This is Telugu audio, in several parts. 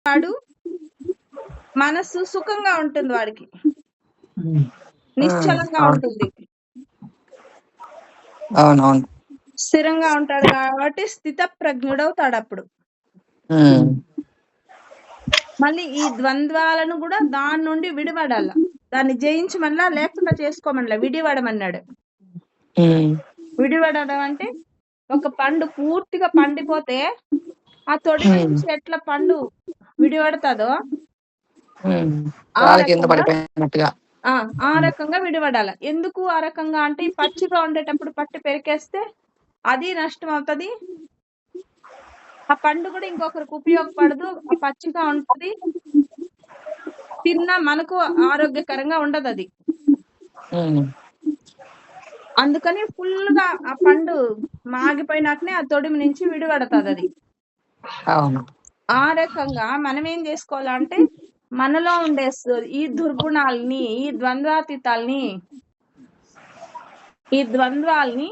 వాడు మనస్సు సుఖంగా ఉంటుంది, వాడికి నిశ్చలంగా ఉంటుంది, అవునవును, స్థిరంగా ఉంటాడు కాబట్టి స్థిత ప్రజ్ఞుడవుతాడు. అప్పుడు మళ్ళీ ఈ ద్వంద్వాలను కూడా దాని నుండి విడిపడాల, దాన్ని జయించమనలా, లేకుండా చేసుకోమనలా, విడిపడమన్నాడు. విడిపడడం అంటే ఒక పండు పూర్తిగా పండిపోతే ఆ తొడిమ నుంచి ఎట్లా పండు విడిపడుతుందో ఆ రకంగా విడిపడాల. ఎందుకు ఆ రకంగా అంటే పచ్చిగా ఉండేటప్పుడు పట్టి పెరికేస్తే అది నష్టం అవుతుంది, ఆ పండు కూడా ఇంకొకరికి ఉపయోగపడదు, ఆ పచ్చిగా ఉంటది, తిన్నా మనకు ఆరోగ్యకరంగా ఉండదు అది. అందుకని ఫుల్ గా ఆ పండు మాగిపోయినాకనే ఆ తొడిమి నుంచి విడిపడుతుంది అది. ఆ రకంగా మనం ఏం చేసుకోవాలంటే మనలో ఉండే ఈ దుర్గుణాలని, ఈ ద్వంద్వాతీతాల్ని, ఈ ద్వంద్వాల్ని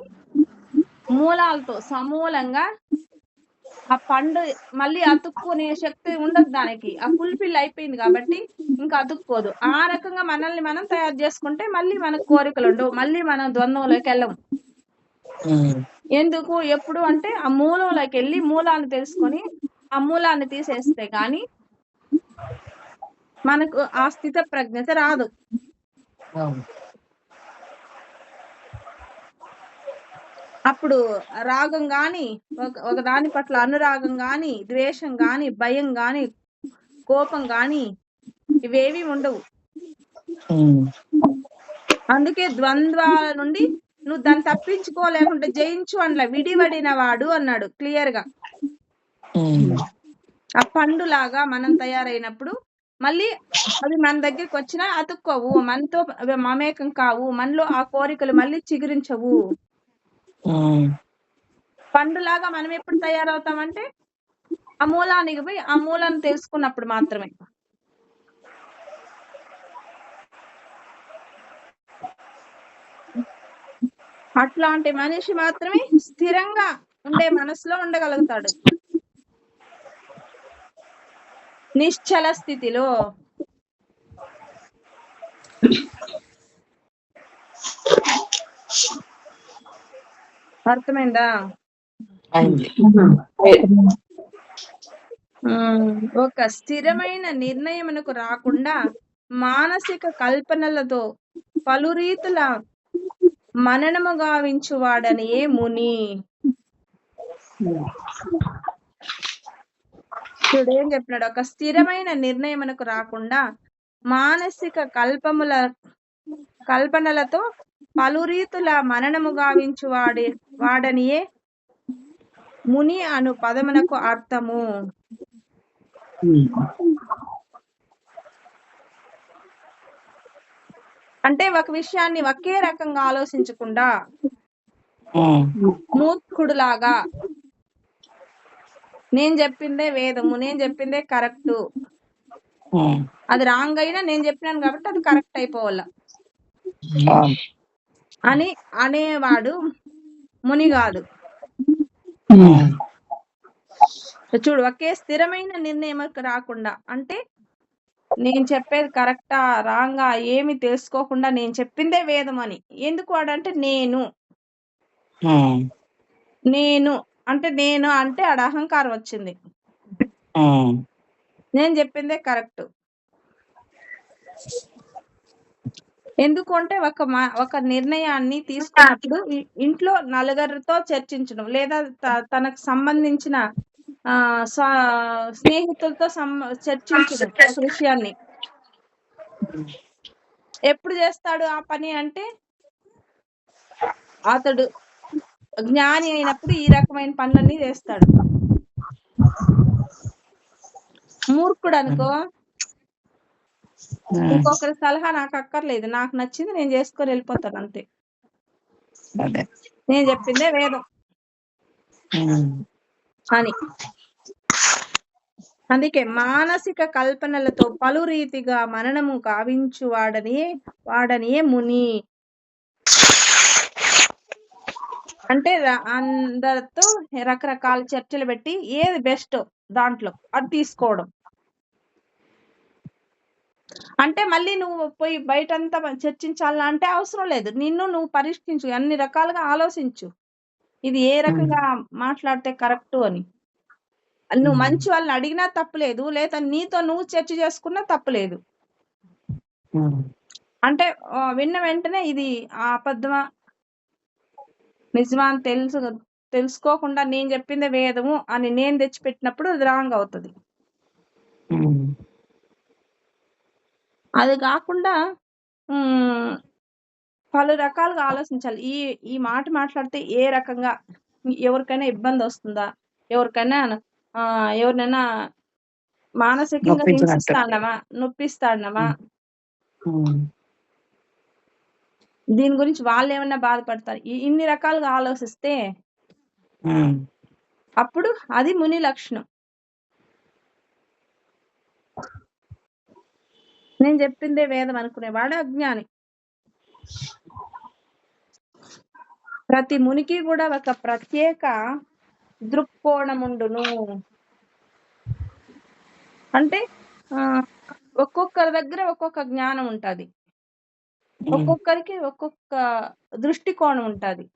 మూలాలతో సమూలంగా ఆ పండు మళ్ళీ అతుక్కునే శక్తి ఉండదు దానికి, ఆ ఫుల్ఫిల్ అయిపోయింది కాబట్టి ఇంకా అతుక్కోదు. ఆ రకంగా మనల్ని మనం తయారు చేసుకుంటే మళ్ళీ మనకు కోరికలు ఉండవు, మళ్ళీ మనం ద్వంద్వంలోకి వెళ్ళము. ఎందుకు ఎప్పుడు అంటే ఆ మూలంలోకి వెళ్ళి మూలాన్ని తెలుసుకొని ఆ మూలాన్ని తీసేస్తే గాని మనకు ఆ స్థిత ప్రజ్ఞత రాదు. అప్పుడు రాగం గాని, ఒక దాని పట్ల అనురాగం గాని, ద్వేషం గాని, భయం గాని, కోపం గాని ఇవేవి ఉండవు. అందుకే ద్వంద్వాల నుండి నువ్వు దాన్ని తప్పించుకోలేకుంటే జయించు అనలా, విడివడిన వాడు అన్నాడు క్లియర్ గా. ఆ పండులాగా మనం తయారైనప్పుడు మళ్ళీ అవి మన దగ్గరికి వచ్చినా అతుక్కోవు, మనతో మమేకం కావు, మనలో ఆ కోరికలు మళ్ళీ చిగురించవు. పండులాగా మనం ఎప్పుడు తయారవుతామంటే ఆ మూలానికి పోయి ఆ మూలాన్ని తెలుసుకున్నప్పుడు మాత్రమే. అట్లాంటి మనిషి మాత్రమే స్థిరంగా ఉండే మనసులో ఉండగలుగుతాడు, నిశ్చల స్థితిలో. అర్థమైందా? ఒక స్థిరమైన నిర్ణయమునకు రాకుండా మానసిక కల్పనలతో పలు రీతుల మననము గావించువాడనియే ముని. చూడు ఏం చెప్పినాడు, ఒక స్థిరమైన నిర్ణయమునకు రాకుండా మానసిక కల్పనలతో పలు రీతుల మననము గావించు వాడనియే ముని అను పదమునకు అర్థము. అంటే ఒక విషయాన్ని ఒకే రకంగా ఆలోచించకుండా మూర్ఖుడులాగా నేను చెప్పిందే వేదము, నేను చెప్పిందే కరెక్ట్, అది రాంగ్ అయినా నేను చెప్పినాను కాబట్టి అది కరెక్ట్ అయిపోవాల అని అనేవాడు ముని కాదు. చూడు, ఒకే స్థిరమైన నిర్ణయం రాకుండా అంటే నేను చెప్పేది కరెక్టా రాంగా ఏమి తెలుసుకోకుండా నేను చెప్పిందే వేదం అని. ఎందుకు వాడంటే నేను అంటే నేను అంటే ఆడ అహంకారం వచ్చింది, నేను చెప్పిందే కరెక్ట్. ఎందుకు అంటే ఒక నిర్ణయాన్ని తీసుకున్నప్పుడు ఇంట్లో నలుగురితో చర్చించడం, లేదా తనకు సంబంధించిన స్నేహితులతో చర్చించడం ఒక విషయాన్ని. ఎప్పుడు చేస్తాడు ఆ పని అంటే అతడు జ్ఞాని అయినప్పుడు ఈ రకమైన పనులన్నీ చేస్తాడు. మూర్ఖుడు అనుకో ఇంకొకరి సలహా నాకు అక్కర్లేదు, నాకు నచ్చింది నేను చేసుకొని వెళ్ళిపోతాను అంతే, నేను చెప్పిందే వేదం అని. అందుకే మానసిక కల్పనలతో పలు రీతిగా మననము గావించు వాడనియే ముని. అంటే అందరితో రకరకాల చర్చలు పెట్టి ఏది బెస్ట్ దాంట్లో అది తీసుకోవడం. అంటే మళ్ళీ నువ్వు పోయి బయటంతా చర్చించాలా అంటే అవసరం లేదు. నిన్ను నువ్వు పరీక్షించు, అన్ని రకాలుగా ఆలోచించు. ఇది ఏ రకంగా మాట్లాడితే కరెక్టు అని. నువ్వు మంచి వాళ్ళని అడిగినా తప్పులేదు, లేదా నీతో నువ్వు చర్చ చేసుకున్నా తప్పులేదు. అంటే విన్న వెంటనే ఇది అబద్ధమా నిజమా అని తెలుసుకోకుండా నేను చెప్పిందే వేదము అని నేను తెచ్చిపెట్టినప్పుడు అది రాంగ్ అవుతుంది. అది కాకుండా పలు రకాలుగా ఆలోచించాలి. ఈ మాట మాట్లాడితే ఏ రకంగా ఎవరికైనా ఇబ్బంది వస్తుందా, ఎవరినైనా మానసికంగా హింసిస్తాడమా, నొప్పిస్తాడమా, దీని గురించి వాళ్ళు ఏమన్నా బాధపడతారు, ఇన్ని రకాలుగా ఆలోచిస్తే అప్పుడు అది ముని లక్షణం. నేను చెప్పిందే వేదం అనుకునేవాడు అజ్ఞాని. ప్రతి మునికి కూడా ఒక ప్రత్యేక దృక్కోణముండును. అంటే ఒక్కొక్కరి దగ్గర ఒక్కొక్క జ్ఞానం ఉంటది, ఒక్కొక్కరికి ఒక్కొక్క దృష్టికోణం ఉంటది.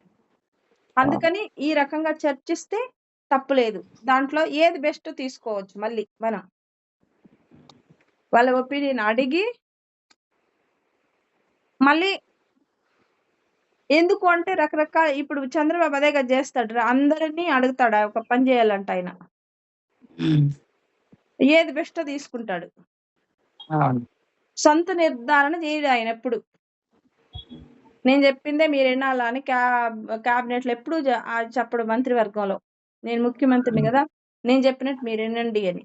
అందుకని ఈ రకంగా చర్చిస్తే తప్పులేదు. దాంట్లో ఏది బెస్ట్ తీసుకోవచ్చు. మళ్ళీ మనం వాళ్ళ ఒపీనియన్ అడిగి, మళ్ళీ ఎందుకు అంటే రకరకాల, ఇప్పుడు చంద్రబాబు అదేగా చేస్తాడు, అందరినీ అడుగుతాడు ఒక పని చేయాలంటే. ఆయన ఏది బెస్ట్ తీసుకుంటాడు, సొంత నిర్ధారణ చేయడు ఆయన ఎప్పుడు. నేను చెప్పిందే మీరు వినాలా అని క్యాబినెట్ లో ఎప్పుడు చెప్పడు. మంత్రివర్గంలో నేను ముఖ్యమంత్రిని కదా, నేను చెప్పినట్టు మీరు వినండి అని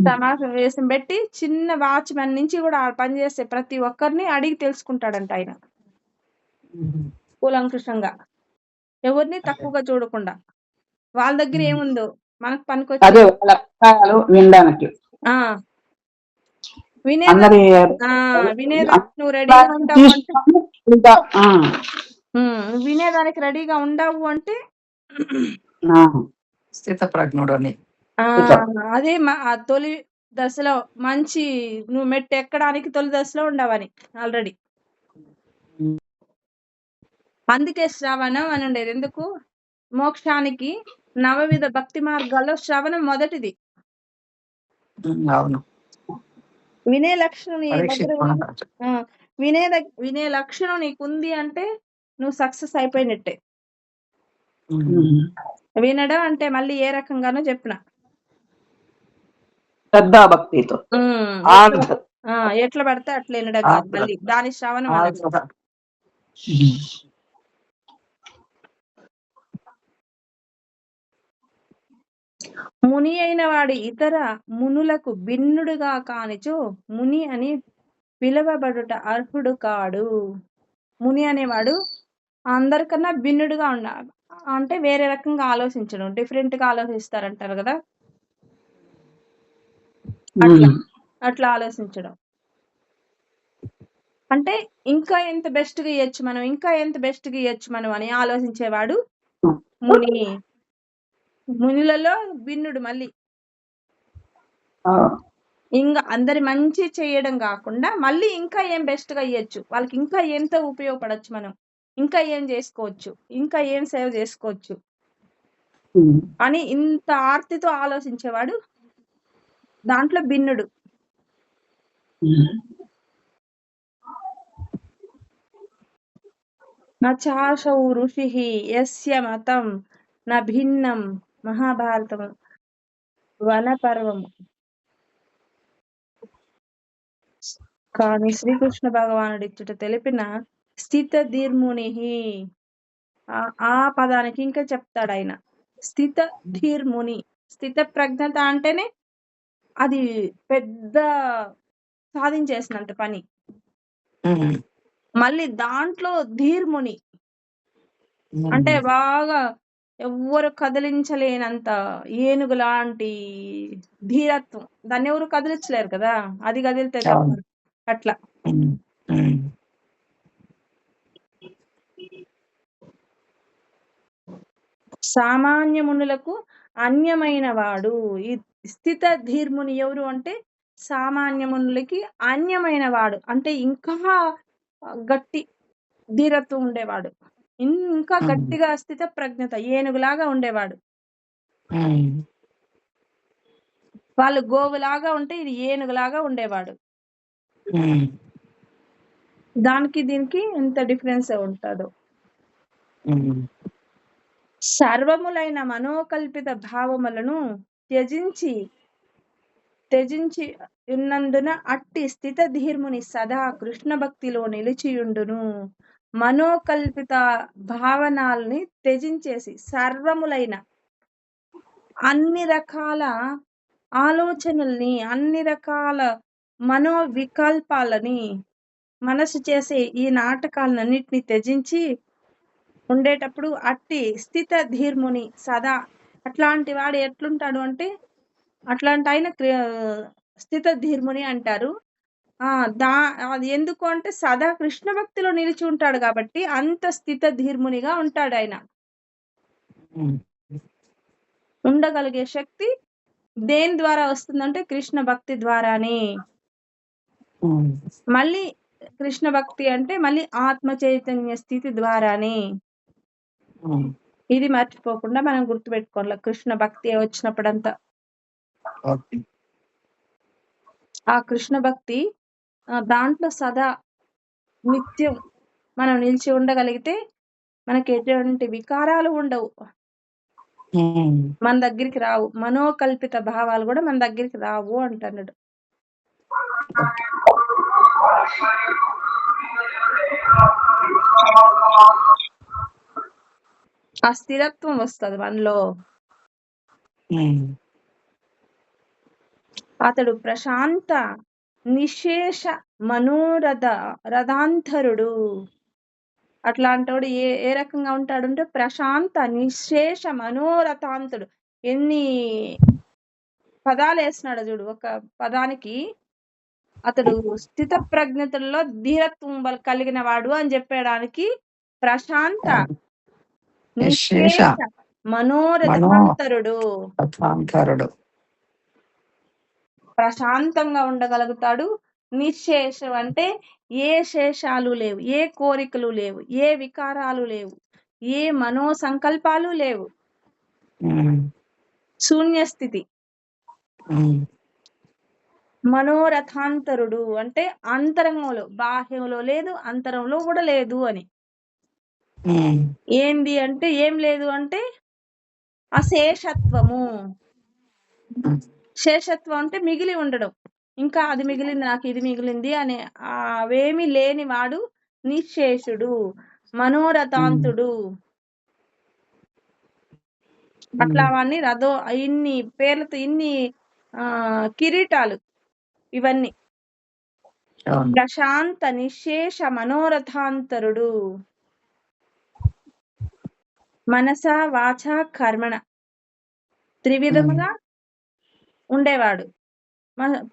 సమావేశం పెట్టి చిన్న వాచ్మెన్ నుంచి కూడా పనిచేసే ప్రతి ఒక్కరిని అడిగి తెలుసుకుంటాడంట ఆయన, కూలంకృషంగా, ఎవరిని తక్కువగా చూడకుండా. వాళ్ళ దగ్గర ఏముందో మనకు పనికొచ్చి వినడానికి వినేదానికి నువ్వు రెడీగా ఉంటావు అంటే, వినేదానికి రెడీగా ఉండవు అంటే స్థితప్రజ్ఞుడు అని. అదే తొలి దశలో మంచి నువ్వు మెట్టు ఎక్కడానికి తొలి దశలో ఉండవని ఆల్రెడీ. అందుకే శ్రవణం అని ఉండేది. ఎందుకు? మోక్షానికి నవవిధ భక్తి మార్గాల్లో శ్రవణం మొదటిది. వినే లక్షణం వినే లక్షణం నీకుంది అంటే నువ్వు సక్సెస్ అయిపోయినట్టే. వినడం అంటే మళ్ళీ ఏ రకంగానో చెప్పిన శ్రద్ధాభక్తితో ఎట్లా పడితే అట్లా వినడం కాదు, మళ్ళీ దాని శ్రవణం అనడం. ముని అయిన వాడు ఇతర మునులకు భిన్నుడుగా కానిచో ముని అని పిలువబడుట అర్హుడు కాడు. ముని అనేవాడు అందరికన్నా భిన్నుడుగా ఉండాలి, అంటే వేరే రకంగా ఆలోచించడం, డిఫరెంట్ గా ఆలోచిస్తారంటారు కదా, అట్లా ఆలోచించడం. అంటే ఇంకా ఎంత బెస్ట్ గా ఇవ్వచ్చు మనం, ఇంకా ఎంత బెస్ట్ గా ఇవ్వచ్చు మనం అని ఆలోచించేవాడు ముని. మునిలలో భిన్నుడు. మళ్ళీ ఇంకా అందరి మంచి చేయడం కాకుండా మళ్ళీ ఇంకా ఏం బెస్ట్ గా ఇవ్వచ్చు, వాళ్ళకి ఇంకా ఎంత ఉపయోగపడచ్చు, మనం ఇంకా ఏం చేసుకోవచ్చు, ఇంకా ఏం సేవ చేసుకోవచ్చు అని ఇంత ఆర్తితో ఆలోచించేవాడు దాంట్లో భిన్నుడు. నచాశౌ ఋషి యస్య మతం న భిన్నం మహాభారతం వనపర్వము. కానీ శ్రీకృష్ణ భగవానుడు ఇచ్చట తెలిపిన స్థిత ధీర్ముని, ఆ పదానికి ఇంకా చెప్తాడు ఆయన, స్థిత ధీర్ముని. స్థిత ప్రజ్ఞత అంటేనే అది పెద్ద సాధించేసినంత పని. మళ్ళీ దాంట్లో ధీర్ముని అంటే బాగా ఎవ్వరు కదిలించలేనంత ఏనుగు లాంటి ధీరత్వం. దాన్ని ఎవరు కదిలించలేరు కదా, అది కదిలితే అట్లా. సామాన్య మునులకు అన్యమైన వాడు. ఈ స్థిత ధీర్ముని ఎవరు అంటే సామాన్యమునులకి అన్యమైన వాడు, అంటే ఇంకా గట్టి ధీరత్వం ఉండేవాడు, ఇంకా గట్టిగా స్థిత ప్రజ్ఞత ఏనుగులాగా ఉండేవాడు. వాళ్ళు గోవులాగా ఉంటే ఇది ఏనుగులాగా ఉండేవాడు. దానికి దీనికి ఎంత డిఫరెన్స్ ఉంటుందో. సర్వములైన మనోకల్పిత భావములను త్యజించి ఉన్నందున అట్టి స్థిత ధీర్ముని సదా కృష్ణ భక్తిలో నిలిచియుండును. మనోకల్పిత భావనాల్ని త్యజించేసి సర్వములైన అన్ని రకాల ఆలోచనల్ని, అన్ని రకాల మనోవికల్పాలని, మనసు చేసే ఈ నాటకాలన్నిటిని త్యజించి ఉండేటప్పుడు అట్టి స్థిత ధీర్ముని సదా, అట్లాంటి వాడు ఎట్లుంటాడు అంటే, అట్లాంటి ఆయన స్థిత ధీర్ముని అంటారు. అది ఎందుకు అంటే సదా కృష్ణ భక్తిలో నిలిచి ఉంటాడు కాబట్టి అంత స్థిత ధీర్మునిగా ఉంటాడు ఆయన. ఉండగలిగే శక్తి దేని ద్వారా వస్తుందంటే కృష్ణ భక్తి ద్వారానే. మళ్ళీ కృష్ణ భక్తి అంటే మళ్ళీ ఆత్మ చైతన్య స్థితి ద్వారానే. ఇది మర్చిపోకుండా మనం గుర్తుపెట్టుకోవాలి కృష్ణ భక్తి వచ్చినప్పుడంతా. ఆ కృష్ణ భక్తి దాంట్లో సదా నిత్యం మనం నిలిచి ఉండగలిగితే మనకి ఎటువంటి వికారాలు ఉండవు, మన దగ్గరికి రావు, మనోకల్పిత భావాలు కూడా మన దగ్గరికి రావు అంటున్నాడు. ఆ స్థిరత్వం వస్తుంది మనలో. అతడు ప్రశాంత నిశేష రథాంతరుడు. అట్లాంటోడు ఏ రకంగా ఉంటాడంటే ప్రశాంత నిశేష మనోరథాంతుడు. ఎన్ని పదాలు వేసినాడు చూడు ఒక పదానికి. అతడు స్థిత ప్రజ్ఞతల్లో ధీరత్వం కలిగిన వాడు అని చెప్పడానికి ప్రశాంత నిశేష మనోరథాంతరుడు. ప్రశాంతంగా ఉండగలుగుతాడు. నిశేషం అంటే ఏ శేషాలు లేవు, ఏ కోరికలు లేవు, ఏ వికారాలు లేవు, ఏ మనో సంకల్పాలు లేవు, శూన్య స్థితి. మనోరథాంతరుడు అంటే అంతరంగంలో, బాహ్యంలో లేదు, అంతరంలో కూడా లేదు అని. ఏంది అంటే ఏం లేదు అంటే అశేషత్వము. శేషత్వం అంటే మిగిలి ఉండడం, ఇంకా అది మిగిలింది, నాకు ఇది మిగిలింది అనే అవేమి లేని వాడు నిశేషుడు, మనోరథాంతుడు. అట్లా వాడిని ఇన్ని పేర్లతో, ఇన్ని కిరీటాలు ఇవన్నీ. ప్రశాంత నిశేష మనోరథాంతరుడు, మనస వాచ కర్మణ త్రివిధముగా ఉండేవాడు,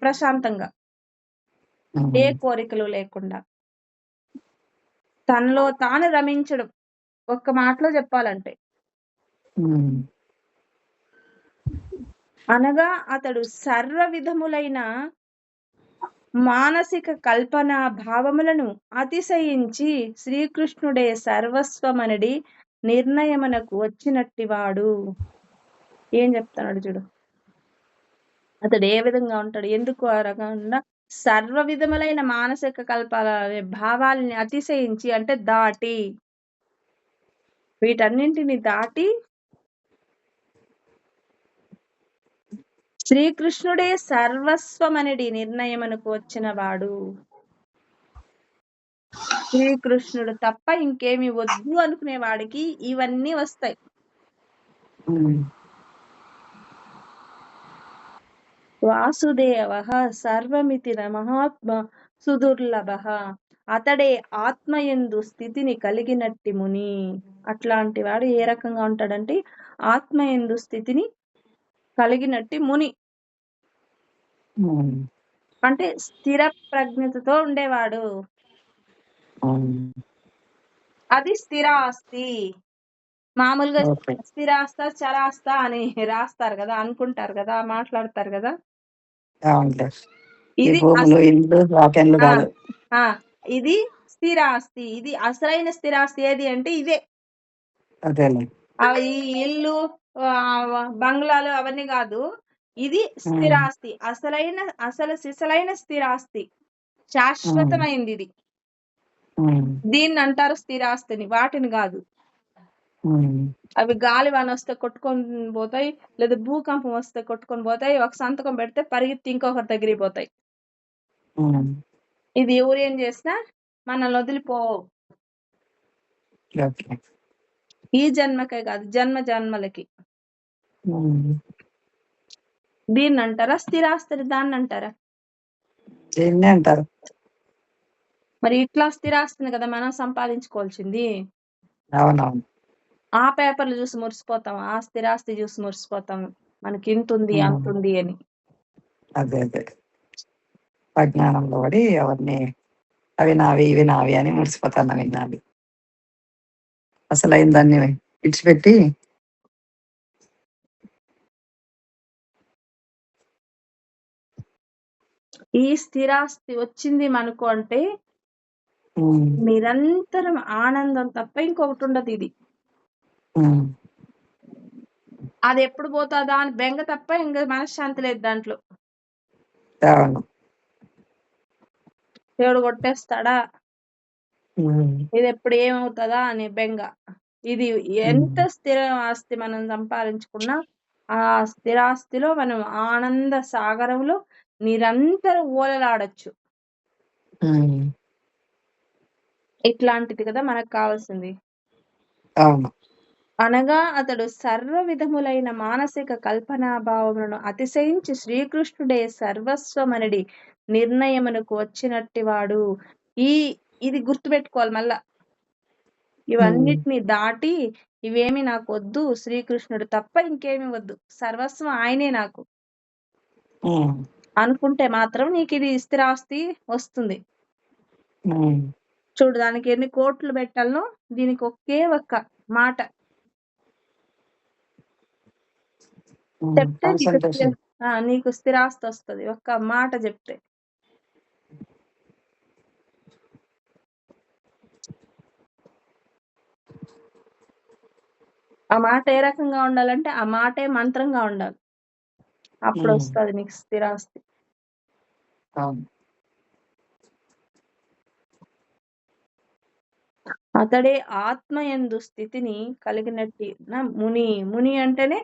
ప్రశాంతంగా, ఏ కోరికలు లేకుండా, తనలో తాను రమించడం. ఒక్క మాటలో చెప్పాలంటే అనగా అతడు సర్వ విధములైన మానసిక కల్పన భావములను అతిశయించి శ్రీకృష్ణుడే సర్వస్వమనడి నిర్ణయమునకు వచ్చినట్టివాడు. ఏం చెప్తున్నాడు చూడు, అతడు ఏ విధంగా ఉంటాడు, ఎందుకు ఆ రకంగా సర్వ విధములైన మానసిక కల్పన భావాలని అతిశయించి అంటే దాటి, వీటన్నింటిని దాటి శ్రీకృష్ణుడే సర్వస్వమనడి నిర్ణయమునకు వచ్చిన వాడు. శ్రీకృష్ణుడు తప్ప ఇంకేమి వద్దు అనుకునే వాడికి ఇవన్నీ వస్తాయి. వాసుదేవ సర్వమితి మహాత్మ సుదుర్లభ, అతడే ఆత్మయందు స్థితిని కలిగినట్టి ముని. అట్లాంటి వాడు ఏ రకంగా ఉంటాడంటే ఆత్మయందు స్థితిని కలిగినట్టి ముని, అంటే స్థిర ప్రజ్ఞతతో ఉండేవాడు. అది స్థిరాస్తి. మామూలుగా స్థిరాస్త చరాస్త అని రాస్తారు కదా, అనుకుంటారు కదా, మాట్లాడతారు కదా. ఈ ఇది భూములు ఇల్లు వాక్యాలు ఆ, కాదు. ఆ, ఇది స్థిరాస్తి. ఇది అసలైన స్థిరాస్తి ఏది అంటే ఇదే. అదేలే. ఈ ఇల్లు, బంగ్లాలు అవన్నీ కాదు. ఇది స్థిరాస్తి, అసలు సిసలైన స్థిరాస్తి, శాశ్వతమైంది ఇది. దీన్ని అంటారు స్థిరాస్తిని, వాటిని కాదు. అవి గాలి వాన వస్తే కొట్టుకొని పోతాయి, లేదా భూకంపం వస్తే కొట్టుకొని పోతాయి. ఒక సంతకం పెడితే పరిగెత్తి ఇంకొకరి దగ్గరికి పోతాయి. ఇది ఎవరు ఏం చేసినా మనల్ని వదిలిపోవు. ఈ జన్మకే కాదు, జన్మ జన్మలకి. దీన్ని అంటారా స్థిరాస్తిని? దాన్ని అంటారా? దీన్నే అంటారు. మరి ఇట్లా స్థిరాస్తిని కదా మనం సంపాదించుకోవాల్సింది. అవునవును. ఆ పేపర్లు చూసి మురిసిపోతాం, ఆ స్థిరాస్తి చూసి మురిసిపోతాం, మనకి ఇంతుంది అంతుంది అని. అదే అదే అజ్ఞానంలో పడి అవన్నీ అవి నావి ఇవి నావి అని మురిసిపోతాను విన్నాను. అసలు అయిన దాన్ని విడిచిపెట్టి ఈ స్థిరాస్తి వచ్చింది మనకు అంటే నిరంతరం ఆనందం తప్ప ఇంకొకటి ఉండదు. ఇది అది ఎప్పుడు పోతుందా అని బెంగ తప్ప ఇంకా మనశ్శాంతి లేదు దాంట్లో. దేవుడు కొట్టేస్తాడా, ఇది ఎప్పుడు ఏమవుతుందా అని బెంగ. ఇది ఎంత స్థిర ఆస్తి మనం సంపాదించుకున్నా ఆ స్థిరాస్తిలో మనం ఆనంద సాగరంలో నిరంతరం ఓలలాడచ్చు. ఇట్లాంటిది కదా మనకు కావాల్సింది. అనగా అతడు సర్వ విధములైన మానసిక కల్పనా భావములను అతిశయించి శ్రీకృష్ణుడే సర్వస్వమనడి నిర్ణయమునకు వచ్చినట్టి వాడు. ఇది గుర్తుపెట్టుకోవాలి మళ్ళా. ఇవన్నిటిని దాటి ఇవేమి నాకు వద్దు, శ్రీకృష్ణుడు తప్ప ఇంకేమి వద్దు, సర్వస్వం ఆయనే నాకు అనుకుంటే మాత్రం నీకు ఇది స్థిరాస్తి వస్తుంది. చూడు, దానికి ఎన్ని కోట్లు పెట్టాలనో దీనికి ఒకే ఒక్క మాట చెప్తే నీకు స్థిరాస్తి వస్తుంది. ఒక్క మాట చెప్తే. ఆ మాట ఏ రకంగా ఉండాలంటే ఆ మాటే మంత్రంగా ఉండాలి. అప్పుడు వస్తుంది నీకు స్థిరాస్తి. అతడే ఆత్మయందు స్థితిని కలిగినట్టి ముని. ముని అంటేనే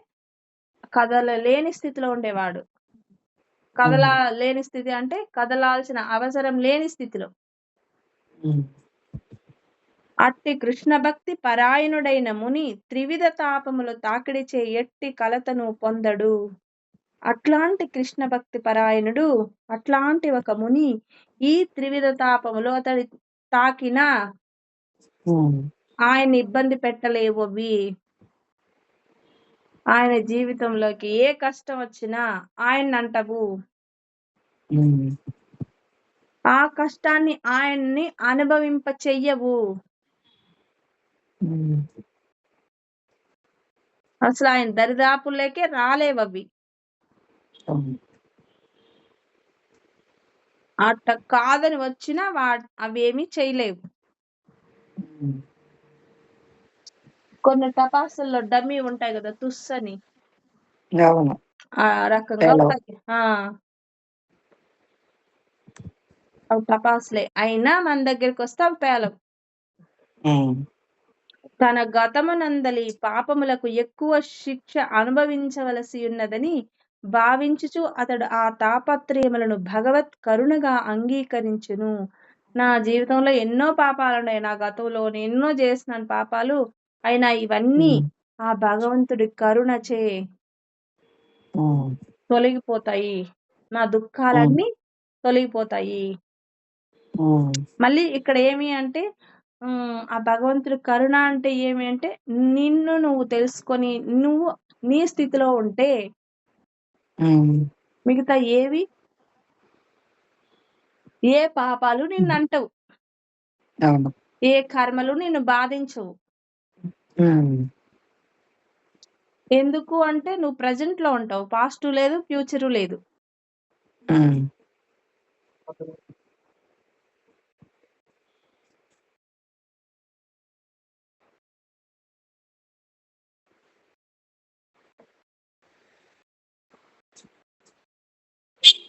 కదలలేని స్థితిలో ఉండేవాడు. కదలలేని స్థితి అంటే కదలాల్సిన అవసరం లేని స్థితిలో. అట్టి కృష్ణ భక్తి పరాయణుడైన ముని త్రివిధ తాపములు తాకిడిచే ఎట్టి కలతను పొందడు. అట్లాంటి కృష్ణ భక్తి పరాయణుడు, అట్లాంటి ఒక ముని ఈ త్రివిధ తాపములు అతడి తాకినా ఆయన ఇబ్బంది పెట్టలేవు. అవి ఆయన జీవితంలోకి ఏ కష్టం వచ్చినా ఆయన అంటవు. ఆ కష్టాన్ని ఆయన్ని అనుభవింప చెయ్యవు. అసలు ఆయన దరిదాపుల్లోకే రాలేవవి. అట్ట కాదని వచ్చినా అవేమీ చేయలేవు. కొన్ని టపాసుల్లో డమ్మీ ఉంటాయి కదా, తుస్సని, ఆ రకంగా ఉంటాయి. అవి టపాసులే అయినా మన దగ్గరికి వస్తే అవి పేలవు. తన గతమునందలి పాపములకు ఎక్కువ శిక్ష అనుభవించవలసి ఉన్నదని భావించుచు అతడు ఆ తాపత్రయములను భగవత్ కరుణగా అంగీకరించును. నా జీవితంలో ఎన్నో పాపాలున్నాయి, నా గతంలో ఎన్నో చేసినాను పాపాలు, అయినా ఇవన్నీ ఆ భగవంతుడి కరుణచే తొలగిపోతాయి. నా దుఃఖాలన్నీ తొలగిపోతాయి. మళ్ళీ ఇక్కడ ఏమి అంటే ఆ భగవంతుడి కరుణ అంటే ఏమి అంటే నిన్ను నువ్వు తెలుసుకొని నువ్వు నీ స్థితిలో ఉంటే మిగతా ఏ పాపాలు నిన్ను అంటవు, ఏ కర్మలు నిన్ను బాధించవు. ఎందుకు అంటే నువ్వు ప్రజెంట్ లో ఉంటావు, పాస్ట్ లేదు, ఫ్యూచర్ లేదు.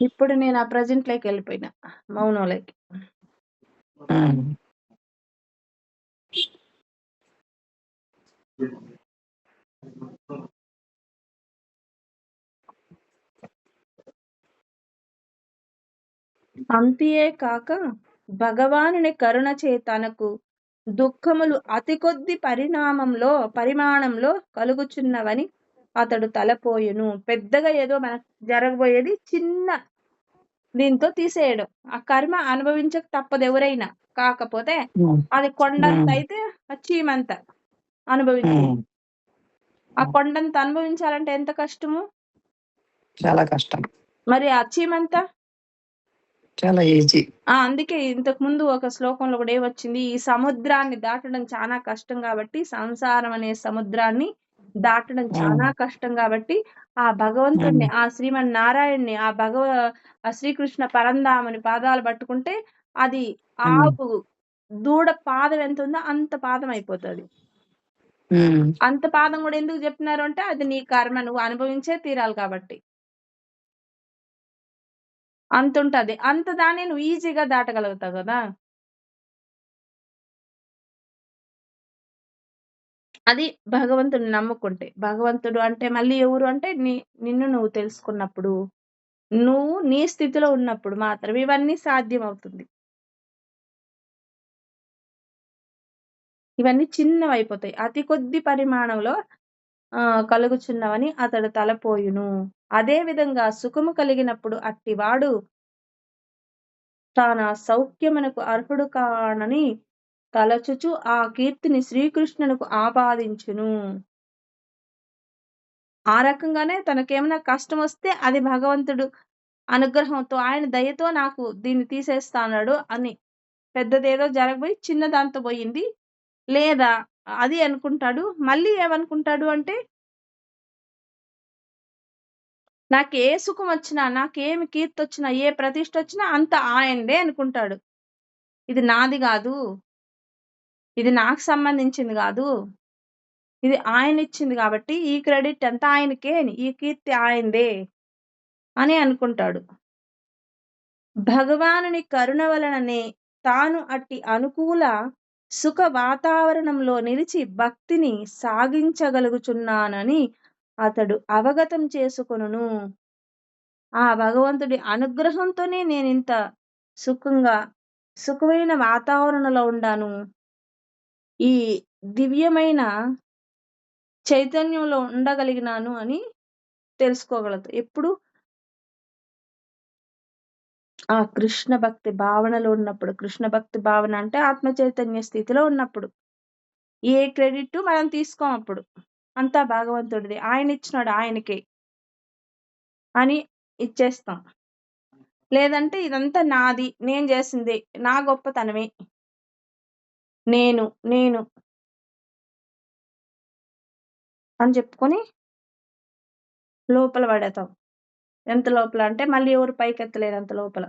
ఇప్పుడు నేను ఆ ప్రజెంట్ లోకి వెళ్ళిపోయినా, మౌనంలోకి. ఉమ్. అంతియే కాక భగవానుని కరుణ చే తనకు దుఃఖములు అతి కొద్ది పరిమాణంలో కలుగుచున్నవని అతడు తలపోయును. పెద్దగా ఏదో మనకు జరగబోయేది చిన్న దీంతో తీసేయడం. ఆ కర్మ అనుభవించక తప్పదు ఎవరైనా. కాకపోతే ఉమ్. అది కొండంత ఉమ్. అయితే ఆ చీమంత అనుభవించేది. ఉమ్. ఆ కొండంత అనుభవించాలంటే ఎంత కష్టము. చాలా కష్టం. మరి ఆ చీమంత చాలా ఈజీ. అందుకే ఇంతకు ముందు ఒక శ్లోకంలో కూడా ఏమొచ్చింది, ఈ సముద్రాన్ని దాటడం చాలా కష్టం కాబట్టి, సంసారం అనే సముద్రాన్ని దాటడం చాలా కష్టం కాబట్టి, ఆ భగవంతుడిని, ఆ శ్రీమన్నారాయణ్ణి, ఆ శ్రీకృష్ణ పరంధాముని పాదాలు పట్టుకుంటే అది ఆవు దూడ పాదం ఎంత ఉందో అంత పాదం అయిపోతుంది. అంత పాదం కూడా ఎందుకు చెప్పినారు అంటే అది నీ కర్మ, నువ్వు అనుభవించే తీరాలి కాబట్టి. అంత ఉంటది. అంత దాన్ని నువ్వు ఈజీగా దాటగలుగుతావు కదా. అది భగవంతుడిని నమ్ముకుంటే. భగవంతుడు అంటే మళ్ళీ ఎవరు అంటే నిన్ను నువ్వు తెలుసుకున్నప్పుడు, నువ్వు నీ స్థితిలో ఉన్నప్పుడు మాత్రమే ఇవన్నీ సాధ్యం అవుతుంది. ఇవన్నీ చిన్నవైపోతాయి. అతి కొద్ది పరిమాణంలో కలుగుచున్నవని అతడు తలపోయును. అదే విధంగా సుఖము కలిగినప్పుడు అట్టివాడు తాన సౌఖ్యమునకు అర్హుడు కానని తలచుచు ఆ కీర్తిని శ్రీకృష్ణునకు ఆపాదించును. ఆ రకంగానే తనకేమైనా కష్టం వస్తే అది భగవంతుడు అనుగ్రహంతో, ఆయన దయతో నాకు దీన్ని తీసేస్తాడు అని, పెద్దదేదో జరగబోయి చిన్న దాంతో పోయింది. లేదా అది అనుకుంటాడు. మళ్ళీ ఏమనుకుంటాడు అంటే, నాకు ఏ సుఖం వచ్చినా, నాకేమి కీర్తి వచ్చినా, ఏ ప్రతిష్ఠ వచ్చినా అంత ఆయనదే అనుకుంటాడు. ఇది నాది కాదు, ఇది నాకు సంబంధించింది కాదు, ఇది ఆయన ఇచ్చింది కాబట్టి ఈ క్రెడిట్ అంతా ఆయనకే, ఈ కీర్తి ఆయనదే అని అనుకుంటాడు. భగవానుని కరుణ వలననే తాను అట్టి అనుకూల సుఖ వాతావరణంలో నిలిచి భక్తిని సాగించగలుగుచున్నానని అతడు అవగతం చేసుకొనును. ఆ భగవంతుడి అనుగ్రహంతోనే నేను ఇంత సుఖమైన వాతావరణంలో ఉండాను, ఈ దివ్యమైన చైతన్యంలో ఉండగలిగినాను అని తెలుసుకోగలదు. ఎప్పుడు ఆ కృష్ణ భక్తి భావనలో ఉన్నప్పుడు. కృష్ణ భక్తి భావన అంటే ఆత్మ చైతన్య స్థితిలో ఉన్నప్పుడు. ఏ క్రెడిట్ మనం తీసుకోం అప్పుడు, అంతా భగవంతుడిది, ఆయన ఇచ్చినాడు ఆయనకే అని ఇచ్చేస్తాం. లేదంటే ఇదంతా నాది, నేను చేసింది, నా గొప్పతనమే, నేను నేను అని చెప్పుకొని లోపల పడతాం. ఎంత లోపల అంటే మళ్ళీ ఎవరు పైకెత్తలేరు అంత లోపల.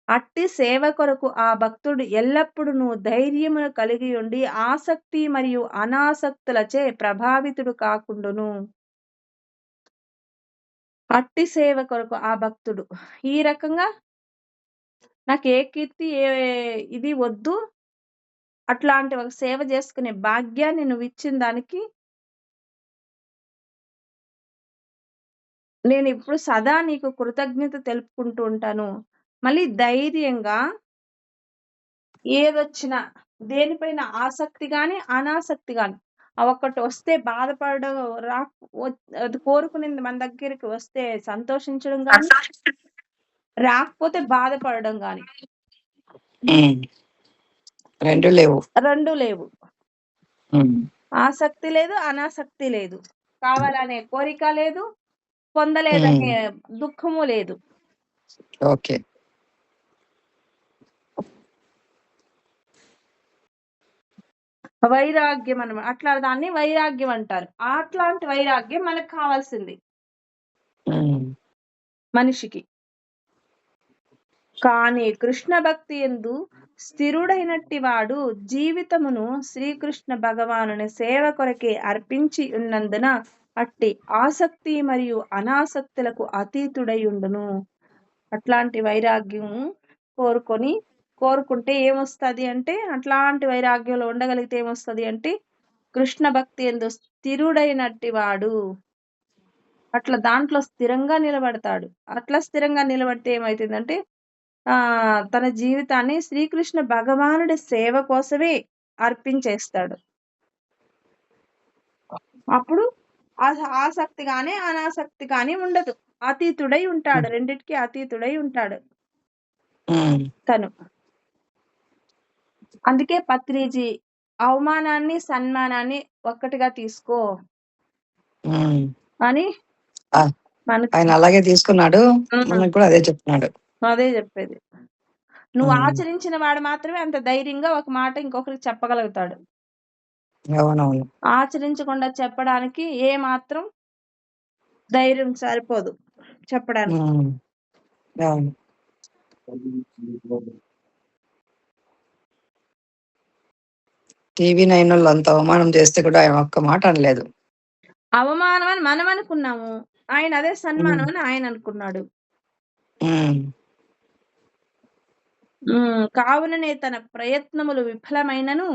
అట్టి సేవ కొరకు ఆ భక్తుడు ఎల్లప్పుడూ ధైర్యమును కలిగి ఉండి ఆసక్తి మరియు అనాసక్తులచే ప్రభావితుడు కాకుండును. అట్టి సేవ కొరకు ఆ భక్తుడు ఈ రకంగా, నాకు ఏ కీర్తి ఇది వద్దు, అట్లాంటి ఒక సేవ చేసుకునే భాగ్యాన్ని నువ్వు ఇచ్చిన దానికి నేను ఇప్పుడు సదా నీకు కృతజ్ఞత తెలుపుకుంటూ ఉంటాను. మళ్ళీ ధైర్యంగా ఏదొచ్చినా, దేనిపైన ఆసక్తి గాని అనాసక్తి గాని, ఒక్కటి వస్తే బాధపడడం, అది కోరుకునేది మన దగ్గరికి వస్తే సంతోషించడం గాని, రాకపోతే బాధపడడం గాని, రెండు లేవు. ఆసక్తి లేదు, అనాసక్తి లేదు, కావాలనే కోరిక లేదు, పొందలేదనే దుఃఖము లేదు. ఓకే. వైరాగ్యం అన్నమాట. అట్లా దాన్ని వైరాగ్యం అంటారు. అట్లాంటి వైరాగ్యం మనకు కావాల్సింది మనిషికి. కాని కృష్ణ భక్తి యందు స్థిరుడైనట్టి వాడు జీవితమును శ్రీకృష్ణ భగవానుని సేవ కొరకే అర్పించి ఉన్నందున అట్టి ఆసక్తి మరియు అనాసక్తులకు అతీతుడై ఉండును. అట్లాంటి వైరాగ్యం కోరుకుంటే ఏమొస్తుంది అంటే, అట్లాంటి వైరాగ్యంలో ఉండగలిగితే ఏమొస్తుంది అంటే, కృష్ణ భక్తి యందు స్థిరుడైనట్టి వాడు అట్లా దాంట్లో స్థిరంగా నిలబడతాడు. అట్లా స్థిరంగా నిలబడితే ఏమవుతుందంటే తన జీవితాన్ని శ్రీకృష్ణ భగవానుడి సేవ కోసమే అర్పించేస్తాడు. అప్పుడు ఆసక్తి గానీ అనాసక్తి కానీ ఉండదు. అతీతుడై ఉంటాడు, రెండిటికి అతీతుడై ఉంటాడు తను. అందుకే పత్రిజీ అవమానాన్ని సన్మానాన్ని ఒక్కటిగా తీసుకో అని ఆయన అలాగే తీసుకున్నాడు, మనకు కూడా అదే చెప్తున్నాడు. అదే చెప్పేది. నువ్వు ఆచరించిన వాడు మాత్రమే అంత ధైర్యంగా ఒక మాట ఇంకొకరికి చెప్పగలుగుతాడు. ఆచరించకుండా చెప్పడానికి ఏ మాత్రం ధైర్యం సరిపోదు చెప్పడానికి. టీవీ 9 వాళ్ళు అంత అవమానం చేస్తే కూడా ఆయన ఒక్క మాట అనలేదు. అవమానం అని మనం అనుకున్నాము, ఆయన అదే సన్మానం అని ఆయన అనుకున్నాడు. కావుననే తన ప్రయత్నములు విఫలమైనను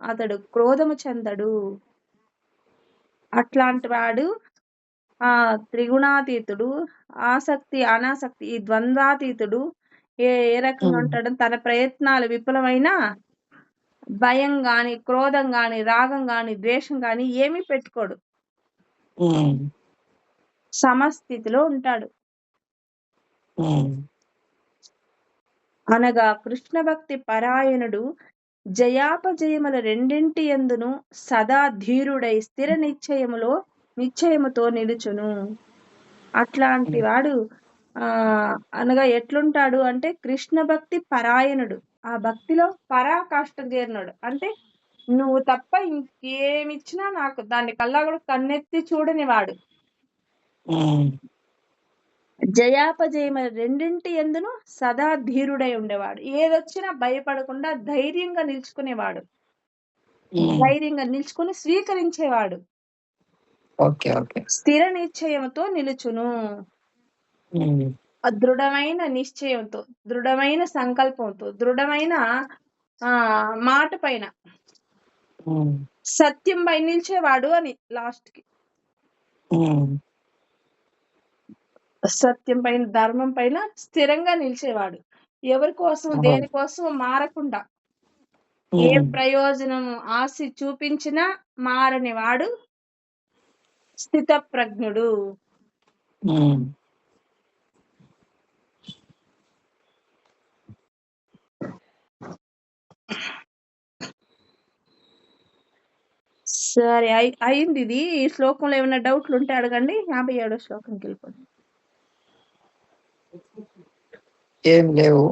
అతడు క్రోధము చెందడు. అట్లాంటి వాడు త్రిగుణాతీతుడు, ఆసక్తి అనాసక్తి ఈ ద్వంద్వాతీతుడు ఏ రకంగా ఉంటాడు, తన ప్రయత్నాలు విఫలమైనా భయం గాని, క్రోధం గాని, రాగం గాని, ద్వేషం గాని ఏమీ పెట్టుకోడు, సమస్థితిలో ఉంటాడు. అనగా కృష్ణ భక్తి పరాయణుడు జయాపజయముల రెండింటి యందును సదా ధీరుడై స్థిర నిశ్చయముతో నిలుచును. అట్లాంటి వాడు అనగా ఎట్లుంటాడు అంటే, కృష్ణ భక్తి పరాయణుడు, ఆ భక్తిలో పరాకాష్ఠకు చేరినాడు. అంటే నువ్వు తప్ప ఇంకేమిచ్చినా నాకు దాన్ని కల్లా కూడా కన్నెత్తి చూడని వాడు. జయాపజయముల రెండింటి యందును సదా ధీరుడై ఉండేవాడు. ఏదొచ్చినా భయపడకుండా ధైర్యంగా నిల్చుకునేవాడు, ధైర్యంగా నిల్చుకుని స్వీకరించేవాడు. స్థిర నిశ్చయంతో నిలుచును. దృఢమైన నిశ్చయంతో, దృఢమైన సంకల్పంతో, దృఢమైన మాట పైన, సత్యం పై నిలిచేవాడు అని లాస్ట్ కి. సత్యం పైన, ధర్మం పైన స్థిరంగా నిలిచేవాడు. ఎవరి కోసం దేనికోసం మారకుండా, ఏ ప్రయోజనం ఆశ చూపించినా మారని వాడు స్థిత ప్రజ్ఞుడు. సరే, అయింది ఇది. ఈ శ్లోకంలో ఏమైనా డౌట్లు ఉంటే అడగండి. 57వ శ్లోకంకి వెళ్ళిపోండి. ఏం లేవు.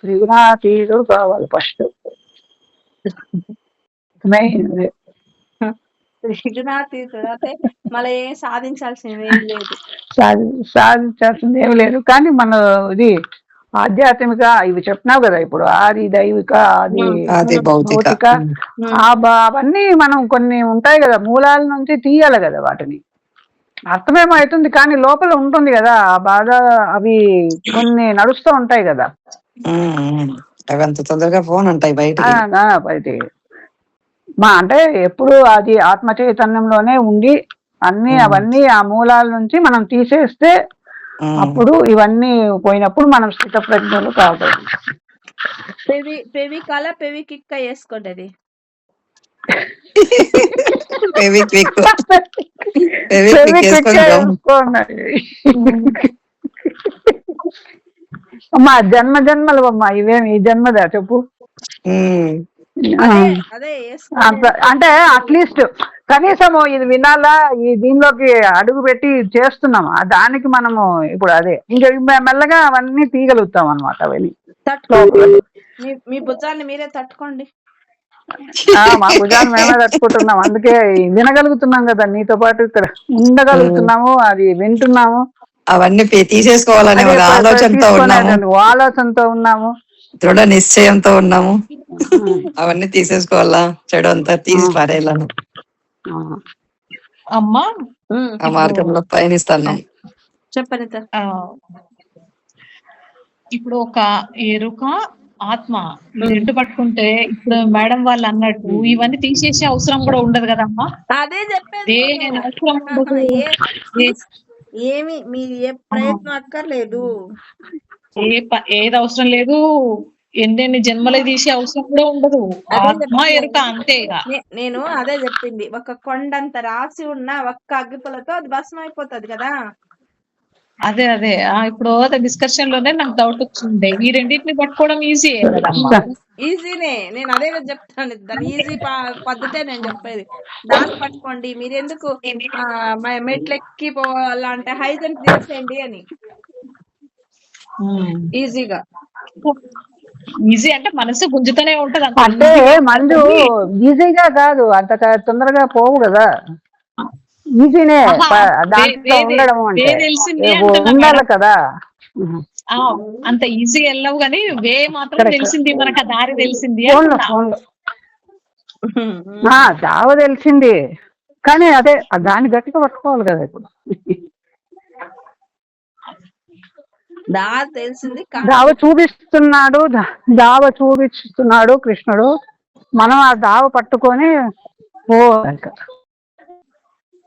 త్రిగుణాతీతుడు కావాలి ఫస్ట్. త్రిగుణాతీతుడు అంటే మళ్ళీ ఏం సాధించాల్సింది ఏం లేదు, సాధించాల్సింది ఏమి లేదు. కానీ మన ఇది ఆధ్యాత్మిక ఇవి చెప్తున్నావు కదా ఇప్పుడు, ఆది దైవిక, ఆది భౌతిక, అవన్నీ మనం కొన్ని ఉంటాయి కదా మూలాల నుంచి తీయాలి కదా, వాటిని అర్థమేమవుతుంది కానీ లోపల ఉంటుంది కదా ఆ బాధ, అవి కొన్ని నడుస్తూ ఉంటాయి కదా, అవి అంత తొందరగా ఫోన్ ఉంటాయి బయట. అంటే ఎప్పుడు అది ఆత్మ చైతన్యంలోనే ఉండి అన్ని అవన్నీ ఆ మూలాల నుంచి మనం తీసేస్తే అప్పుడు ఇవన్నీ పోయినప్పుడు మనం స్థిత ప్రజ్ఞలు కావాలి. పెవికాల పెవికిక్క వేసుకోండి. అమ్మా జన్మ జన్మలు అమ్మా, ఇవేమి ఈ జన్మదా చెప్పు. అంటే అట్లీస్ట్ కనీసము ఇది వినాలా, ఈ దీనిలోకి అడుగు పెట్టి చేస్తున్నాం, దానికి మనము ఇప్పుడు అదే ఇంకా మెల్లగా అవన్నీ తీయగలుగుతాం అనమాట. అవన్నీ మీ భుజాన్ని మీరే తట్టుకోండి. మా భుజాన్ని మేమే తట్టుకుంటున్నాం, అందుకే వినగలుగుతున్నాం కదా, నీతో పాటు ఇక్కడ ఉండగలుగుతున్నాము, అది వింటున్నాము. అవన్నీ తీసేసుకోవాలనే అదే ఒక ఆలోచనతో ఉన్నాము, ఆలోచనతో ఉన్నాము, దృఢ నిశ్చయంతో ఉన్నాము. అవన్నీ తీసేసుకోవాలా, చెడు అంతా తీసి పారేయాలను అమ్మా ఆ మార్గంలో పయనిస్తాను. చెప్పనిత. ఇప్పుడు ఒక ఎరుక ఆత్మ ఈ రెండు పట్టుకుంటే ఇప్పుడు మేడం వాళ్ళు అన్నట్టు ఇవన్నీ తీసేసే అవసరం కూడా ఉండదు కదమ్మా. అదే చెప్పేది. అవసరం ఉండదు. ఏమి మీ ఏ ప్రయత్నం అక్కర్లేదు, ఏది అవసరం లేదు, ఎన్నెన్ని జన్మలు తీసే అవసరం కూడా ఉండదు. ఆత్మ ఎరుక అంతే. నేను అదే చెప్పింది. ఒక కొండంత రాసి ఉన్న ఒక్క అగ్గిపులతో అది భస్మం అయిపోతుంది కదా. అదే అదే ఇప్పుడు డిస్కషన్ లోనే నాకు డౌట్ వచ్చింది. ఈ రెండింటిని పట్టుకోవడం ఈజీ కదమ్మా. ఈజీనే, నేను అదే చెప్తాను. దాని ఈజీ పద్ధతే నేను చెప్పేది. దాన్ని పట్టుకోండి, మీరెందుకు మెట్లెక్కి పోవాలంటే హై జంప్ చేసేయండి అని. ఈజీగా, ఈజీ అంటే మనసు గుంజుతూనే ఉంటది. అంటే మందు ఈజీగా కాదు, అంత తొందరగా పోవు కదా. ఈజీనే దాంట్లో ఉండడం అంటే ఉండాలి కదా. అంత ఈజీగా వెళ్ళవు కానీ వే మాత్రం తెలిసింది మనకు, ఆ దారి తెలిసింది. చావ తెలిసింది కానీ అదే దాన్ని గట్టిగా పట్టుకోవాలి కదా. ఇప్పుడు తెలిసింది, దావ చూపిస్తున్నాడు కృష్ణుడు. మనం ఆ దావ పట్టుకొని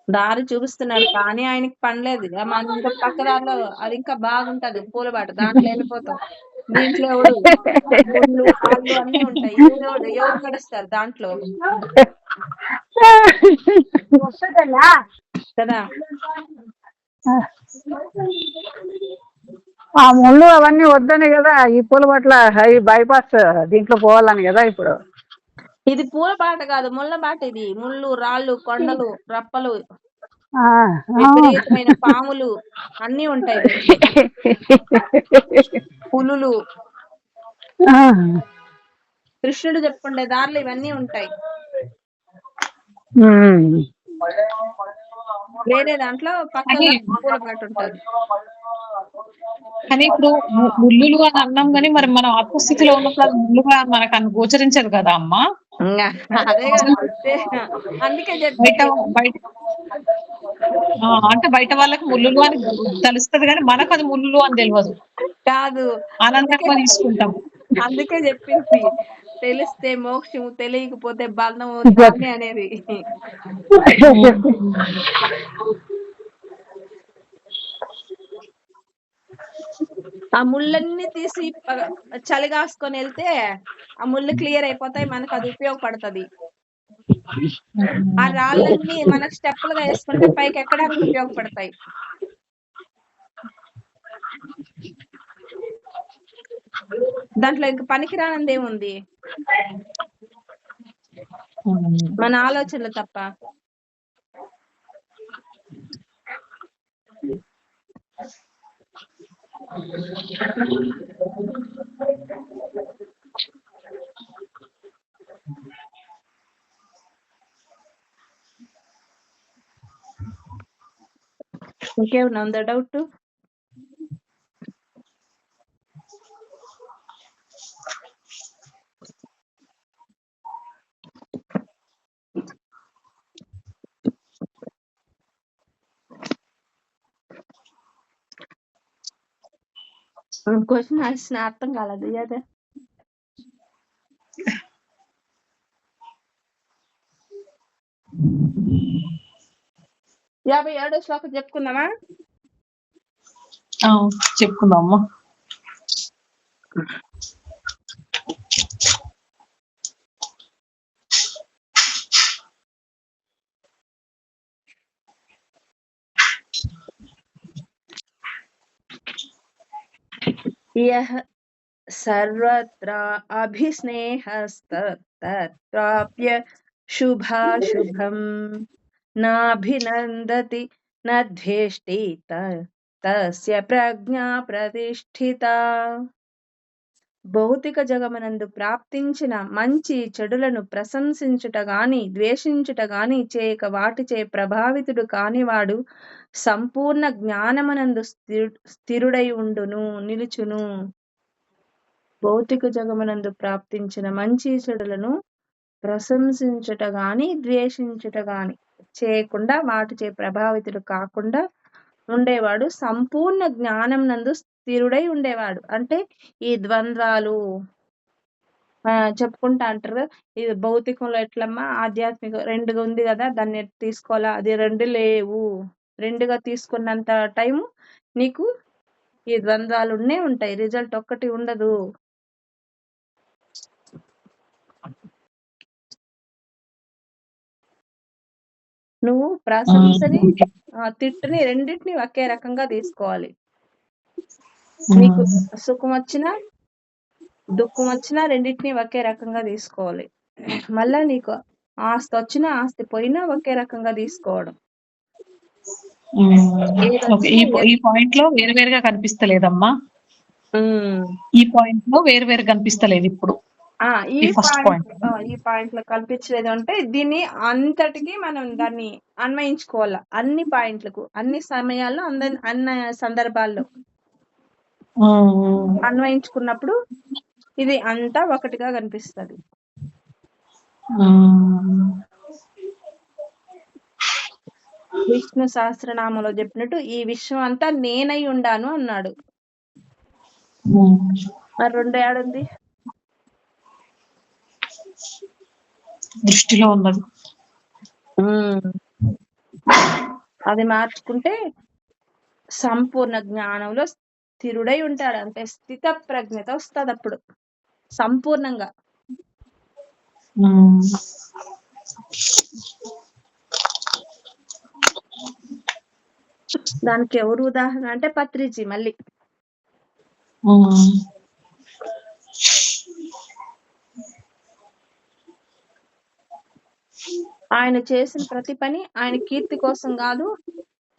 దారి చూపిస్తున్నాడు కానీ ఆయనకి పనిలేదు. మనం ఇంకో పక్క దారిలో అది ఇంకా బాగుంటది పూలబాట, దాంట్లో వెళ్ళిపోతాం. దీంట్లో ముళ్ళు రాళ్ళు అన్ని ఉంటాయి. ఎవరు నడుస్తారు దాంట్లో కదా. ఆ ముళ్ళు అవన్నీ వద్దని కదా ఈ పూలబాట్ల బైపాస్ దీంట్లో పోవాలని కదా. ఇప్పుడు ఇది పూలబాట కాదు, ముళ్ళ బాట. ఇది ముళ్ళు రాళ్ళు కొండలు రప్పలు విపరీతమైన పాములు అన్ని ఉంటాయి. పులులు, కృష్ణుడు చెప్పుకుండే దారిలో ఇవన్నీ ఉంటాయి. వేరే దాంట్లో పక్కన పూలబాట ఉంటుంది. కానీ ఇప్పుడు ముళ్ళులు అని అన్నాం కానీ మరి మనం ఆత్మస్థితిలో ఉన్నప్పుడు అది ముళ్ళుగా మనకు గోచరించదు కదా అమ్మా. అదే కదా, అందుకే బయట అంటే బయట వాళ్ళకి ముళ్ళులు అని తెలుస్తుంది కానీ మనకు అది ముళ్ళులు అని తెలియదు. కాదు, ఆనందంగా తీసుకుంటాం. అందుకే చెప్పింది, తెలిస్తే మోక్షము, తెలియకపోతే బంధము అనేది. ఆ ముళ్ళన్నీ తీసి చలిగాసుకొని వెళ్తే ఆ ముళ్ళు క్లియర్ అయిపోతాయి, మనకు అది ఉపయోగపడుతుంది. ఆ రాళ్ళన్నీ మనకు స్టెప్పులుగా వేసుకుంటే పైకి ఎక్కడానికి ఉపయోగపడతాయి. దాంట్లో ఇంక పనికిరానిది ఏముంది, మన ఆలోచనలు తప్ప. ఇంకేమన్నా ఉందా డౌట్? క్వశ్చన్ అడిసిన అర్థం కాలేదు. అదే 57వ శ్లోకం చెప్పుకుందామా? చెప్పుకుందామా. యః సర్వత్ర అభిస్నేహస్తత్ప్రాప్య శుభాశుభం నాభినందతి నద్వేష్టి తస్య ప్రజ్ఞా ప్రతిష్ఠిత. భౌతిక జగమునందు ప్రాప్తించిన మంచి చెడులను ప్రశంసించుట గాని ద్వేషించుట గాని చేయక వాటిచే ప్రభావితుడు కానివాడు సంపూర్ణ జ్ఞానమునందు స్థిరుడై ఉండును, నిలుచును. భౌతిక జగమునందు ప్రాప్తించిన మంచి చెడులను ప్రశంసించుట గాని ద్వేషించుట గాని చేయకుండా వాటిచే ప్రభావితుడు కాకుండా ఉండేవాడు సంపూర్ణ జ్ఞానం నందు స్థిరుడై ఉండేవాడు. అంటే ఈ ద్వంద్వాలు చెప్పుకుంటా అంటారు, ఇది భౌతికంలో ఎట్లమ్మా ఆధ్యాత్మిక రెండుగా ఉంది కదా, దాన్ని తీసుకోవాలా, అది రెండు లేవు. రెండుగా తీసుకున్నంత టైము నీకు ఈ ద్వంద్వాలు ఉంటాయి, రిజల్ట్ ఒక్కటి ఉండదు. నువ్వు ప్రశంసని తిట్టుని రెండింటిని ఒకే రకంగా తీసుకోవాలి. నీకు సుఖం వచ్చినా దుఃఖం వచ్చినా రెండింటిని ఒకే రకంగా తీసుకోవాలి. మళ్ళా నీకు ఆస్తి వచ్చినా ఆస్తి పోయినా ఒకే రకంగా తీసుకోవడం. ఈ పాయింట్ లో వేరువేరుగా కనిపిస్తలేదమ్మా, ఈ పాయింట్ లో వేరువేరు కనిపిస్తలేదు ఇప్పుడు. ఈ పాయింట్ లో కల్పించలేదు అంటే దీన్ని అంతటికి మనం దాన్ని అన్వయించుకోవాలా, అన్ని పాయింట్లకు అన్ని సమయాల్లో అన్ని సందర్భాల్లో అన్వయించుకున్నప్పుడు ఇది అంతా ఒకటిగా కనిపిస్తుంది. విష్ణు సహస్రనామంలో చెప్పినట్టు ఈ విశ్వం అంతా నేనై ఉండాను అన్నాడు. మరి రెండు ఏడుంది? దృష్టిలో ఉన్నది. అది మార్చుకుంటే సంపూర్ణ జ్ఞానంలో స్థిరుడై ఉంటాడు. అంటే స్థిత ప్రజ్ఞత వస్తుంది అప్పుడు సంపూర్ణంగా. దానికి ఎవరు ఉదాహరణ అంటే పత్రిజీ. మళ్ళీ ఆయన చేసిన ప్రతి పని ఆయన కీర్తి కోసం కాదు,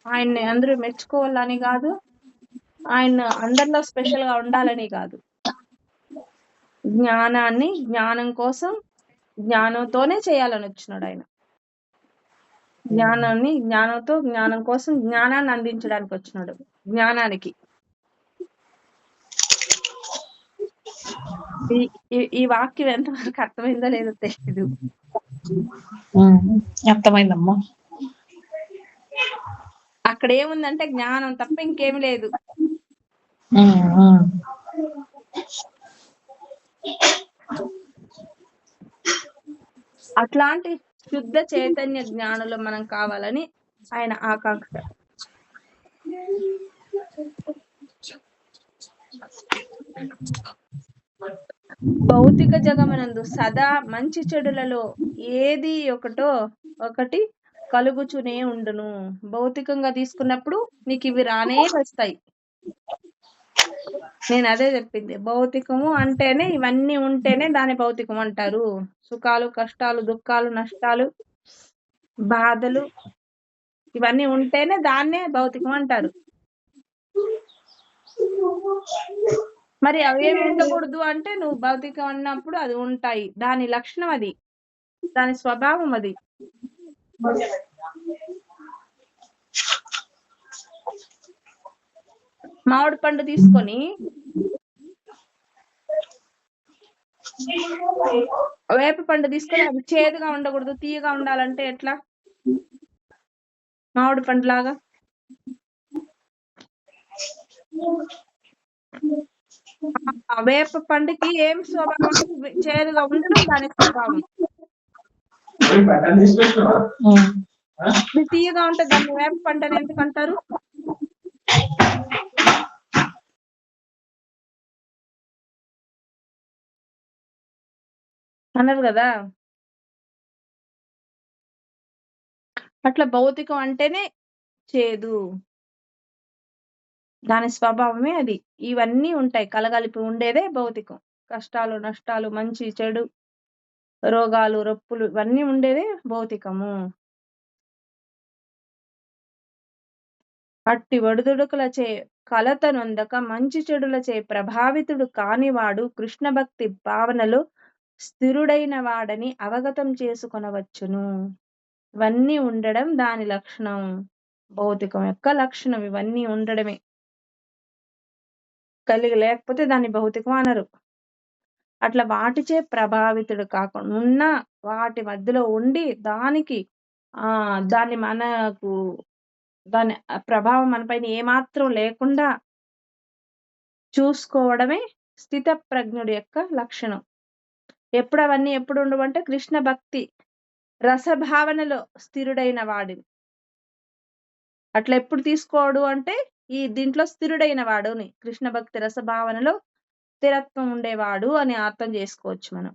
ఆయన్ని అందరూ మెచ్చుకోవాలని కాదు, ఆయన అందరిలో స్పెషల్ గా ఉండాలని కాదు. జ్ఞానాన్ని జ్ఞానం కోసం జ్ఞానంతోనే చేయాలని వచ్చినాడు ఆయన. జ్ఞానాన్ని జ్ఞానంతో జ్ఞానం కోసం జ్ఞానాన్ని అందించడానికి వచ్చినాడు. జ్ఞానానికి ఈ వాక్యం ఎంతవరకు అర్థమైందో లేదో తెలియదు. అర్థమైందమ్మా. అక్కడ ఏముందంటే జ్ఞానం తప్ప ఇంకేమి లేదు. అట్లాంటి శుద్ధ చైతన్య జ్ఞానులు మనం కావాలని ఆయన ఆకాంక్ష. భౌతిక జగమనందు సదా మంచి చెడులలో ఏది ఒకటి కలుగుచునే ఉండును. భౌతికంగా తీసుకున్నప్పుడు నీకు ఇవి రానే వస్తాయి. నేను అదే చెప్పింది, భౌతికము అంటేనే ఇవన్నీ ఉంటేనే దాని భౌతికం అంటారు. సుఖాలు, కష్టాలు, దుఃఖాలు, నష్టాలు, బాధలు ఇవన్నీ ఉంటేనే దాన్నే భౌతికం అంటారు. మరి అవేమి ఉండకూడదు అంటే నువ్వు భౌతికం అన్నప్పుడు అది ఉంటాయి. దాని లక్షణం అది, దాని స్వభావం అది. మామిడి పండు తీసుకొని వేప పండు తీసుకొని అది చేదుగా ఉండకూడదు, తీయగా ఉండాలంటే ఎట్లా? మామిడి పండు లాగా వేప పండుకి ఏం స్వభావం? చేదుగా ఉండడం దాని స్వభావం. తీయగా ఉంటే దాన్ని వేప పండు అని ఎందుకు అంటారు? అన్నారు కదా. అట్లా భౌతికం అంటేనే చేదు, దాని స్వభావమే అది. ఇవన్నీ ఉంటాయి, కలగలిపి ఉండేదే భౌతికం. కష్టాలు, నష్టాలు, మంచి చెడు, రోగాలు, రొప్పులు ఇవన్నీ ఉండేదే భౌతికము. అట్టి ఒడిదుడుకుల చే కలత నొందక మంచి చెడులచే ప్రభావితుడు కానివాడు కృష్ణ భక్తి భావనలో స్థిరుడైన వాడని అవగతం చేసుకొనవచ్చును. ఇవన్నీ ఉండడం దాని లక్షణం, భౌతికం యొక్క లక్షణం. ఇవన్నీ ఉండడమే, కలిగి లేకపోతే దాన్ని భౌతికం అనరు. అట్లా వాటిచే ప్రభావితుడు కాకుండా ఉన్న వాటి మధ్యలో ఉండి దానికి దాన్ని మనకు దాని ప్రభావం మనపైన ఏమాత్రం లేకుండా చూసుకోవడమే స్థిత ప్రజ్ఞుడి యొక్క లక్షణం. ఎప్పుడు అవన్నీ ఎప్పుడు ఉండవంటే కృష్ణ భక్తి రసభావనలో స్థిరుడైన వాడిని. అట్లా ఎప్పుడు తీసుకోడు అంటే ఈ దీంట్లో స్థిరుడైన వాడుని, కృష్ణ భక్తి రసభావనలో స్థిరత్వం ఉండేవాడు అని అర్థం చేసుకోవచ్చు మనం.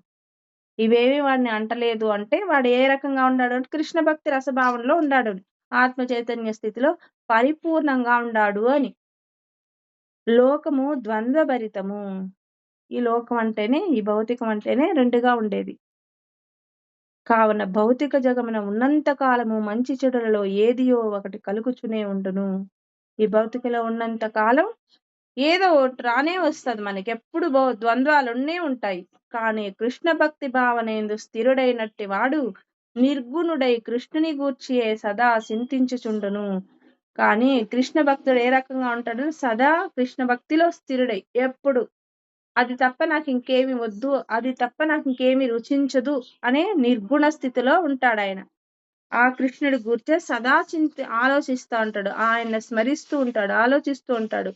ఇవేవి వాడిని అంటలేదు అంటే వాడు ఏ రకంగా ఉన్నాడు అంటే కృష్ణ భక్తి రసభావనలో ఉన్నాడు, ఆత్మ చైతన్య స్థితిలో పరిపూర్ణంగా ఉన్నాడు అని. లోకము ద్వంద్వభరితము. ఈ లోకం అంటేనే, ఈ భౌతికం అంటేనే రెండుగా ఉండేది. కావున భౌతిక జగమున ఉన్నంత కాలము మంచి చెడులలో ఏదియో ఒకటి కలుగుచునే ఉండును. ఈ భౌతికలో ఉన్నంత కాలం ఏదో ఒకటి రానే వస్తుంది మనకి, ఎప్పుడు ద్వంద్వాలున్నే ఉంటాయి. కానీ కృష్ణ భక్తి భావన ఎందు స్థిరుడైనట్టి వాడు నిర్గుణుడై కృష్ణుని గూర్చియే సదా చింతించుచుండును. కానీ కృష్ణ భక్తుడు ఏ రకంగా ఉంటాడు? సదా కృష్ణ భక్తిలో స్థిరుడై, ఎప్పుడు అది తప్ప నాకు ఇంకేమి వద్దు, అది తప్ప నాకు ఇంకేమి రుచించదు అనే నిర్గుణ స్థితిలో ఉంటాడు ఆయన. ఆ కృష్ణుడి గురించే సదా ఆలోచిస్తూ ఉంటాడు, ఆయన స్మరిస్తూ ఉంటాడు, ఆలోచిస్తూ ఉంటాడు,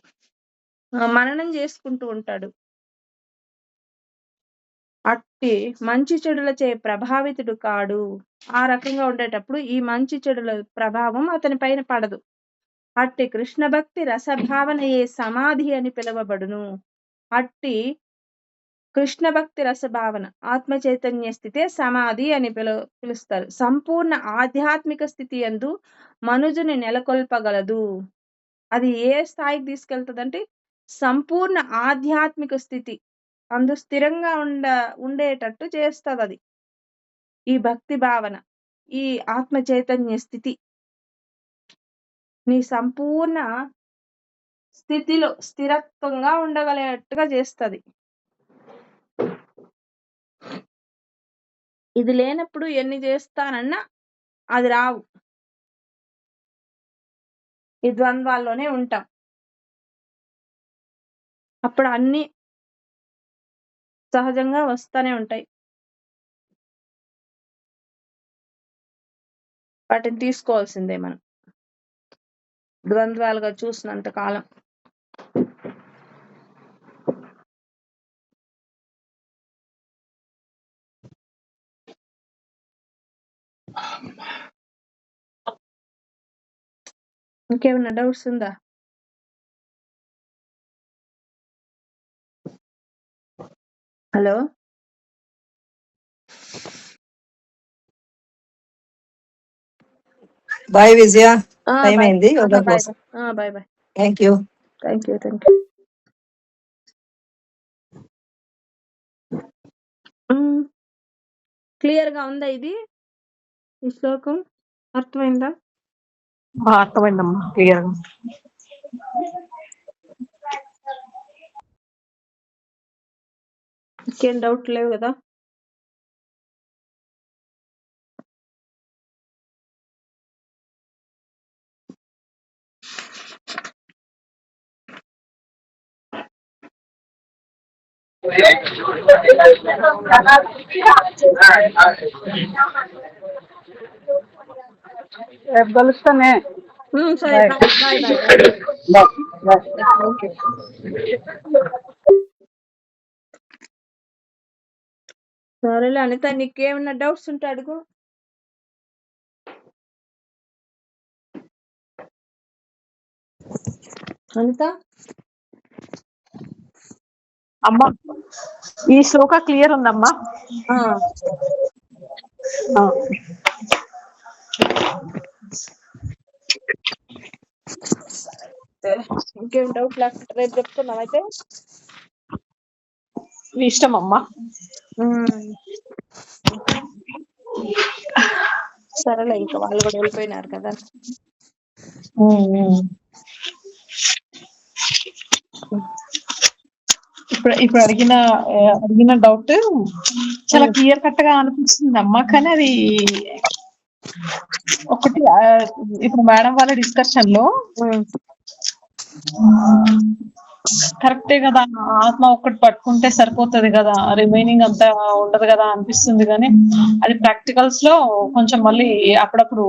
మననం చేసుకుంటూ ఉంటాడు. అట్టి మంచి చెడులచే ప్రభావితుడు కాడు. ఆ రకంగా ఉండేటప్పుడు ఈ మంచి చెడుల ప్రభావం అతని పైన పడదు. అట్టి కృష్ణ భక్తి రసభావనయే సమాధి అని పిలువబడును. అట్టి కృష్ణ భక్తి రసభావన ఆత్మ చైతన్య స్థితే సమాధి అని పిలుస్తారు. సంపూర్ణ ఆధ్యాత్మిక స్థితి యందు మనుజుని నెలకొల్పగలదు. అది ఏ స్థాయికి తీసుకెళ్తుందంటే సంపూర్ణ ఆధ్యాత్మిక స్థితి అందు స్థిరంగా ఉండేటట్టు చేస్తుంది అది. ఈ భక్తి భావన, ఈ ఆత్మ చైతన్య స్థితి నీ సంపూర్ణ స్థితిలో స్థిరత్వంగా ఉండగలేట్టుగా చేస్తుంది. ఇది లేనప్పుడు ఎన్ని చేస్తానన్నా అది రావు. ఈ ద్వంద్వాల్లోనే ఉంటాం. అప్పుడు అన్ని సహజంగా వస్తూనే ఉంటాయి, వాటిని తీసుకోవాల్సిందే మనం ద్వంద్వాలుగా చూసినంత కాలం. ఇంకేమైనా డౌట్స్ ఉందా? హలో, బాయ్ విజయ, టైం అయింది. Bye bye. Thank you. Clear గా ఉందా ఇది? ఈ శ్లోకం అర్థమైందా? అర్థమైందమ్మా, క్లియర్. ఇంకేం డౌట్ లేవు కదా? రేపు కలుస్తానే. సరే, బాయ్ బాయ్. సరేలే అనిత, నీకేమన్నా డౌట్స్ ఉంటే అడుగు. అనిత, అమ్మా ఈ శ్లోక క్లియర్ ఉందమ్మా. ఇంకేం డౌట్ లేకపోతే రేపు చెప్తున్నాం అయితే. ఇష్టం అమ్మా. సరేలే, ఇంకా వాళ్ళు కూడా వెళ్ళిపోయినారు కదా. ఇప్పుడు అడిగిన డౌట్ చాలా క్లియర్ కట్ గా అనిపిస్తుంది అమ్మా. కానీ అది ఒకటి ఇప్పుడు మేడం వాళ్ళ డిస్కషన్ లో కరెక్టే కదా, ఆత్మ ఒక్కటి పట్టుకుంటే సరిపోతుంది కదా, రిమైనింగ్ అంతా ఉండదు కదా అనిపిస్తుంది. కానీ అది ప్రాక్టికల్స్ లో కొంచెం మళ్ళీ అప్పుడప్పుడు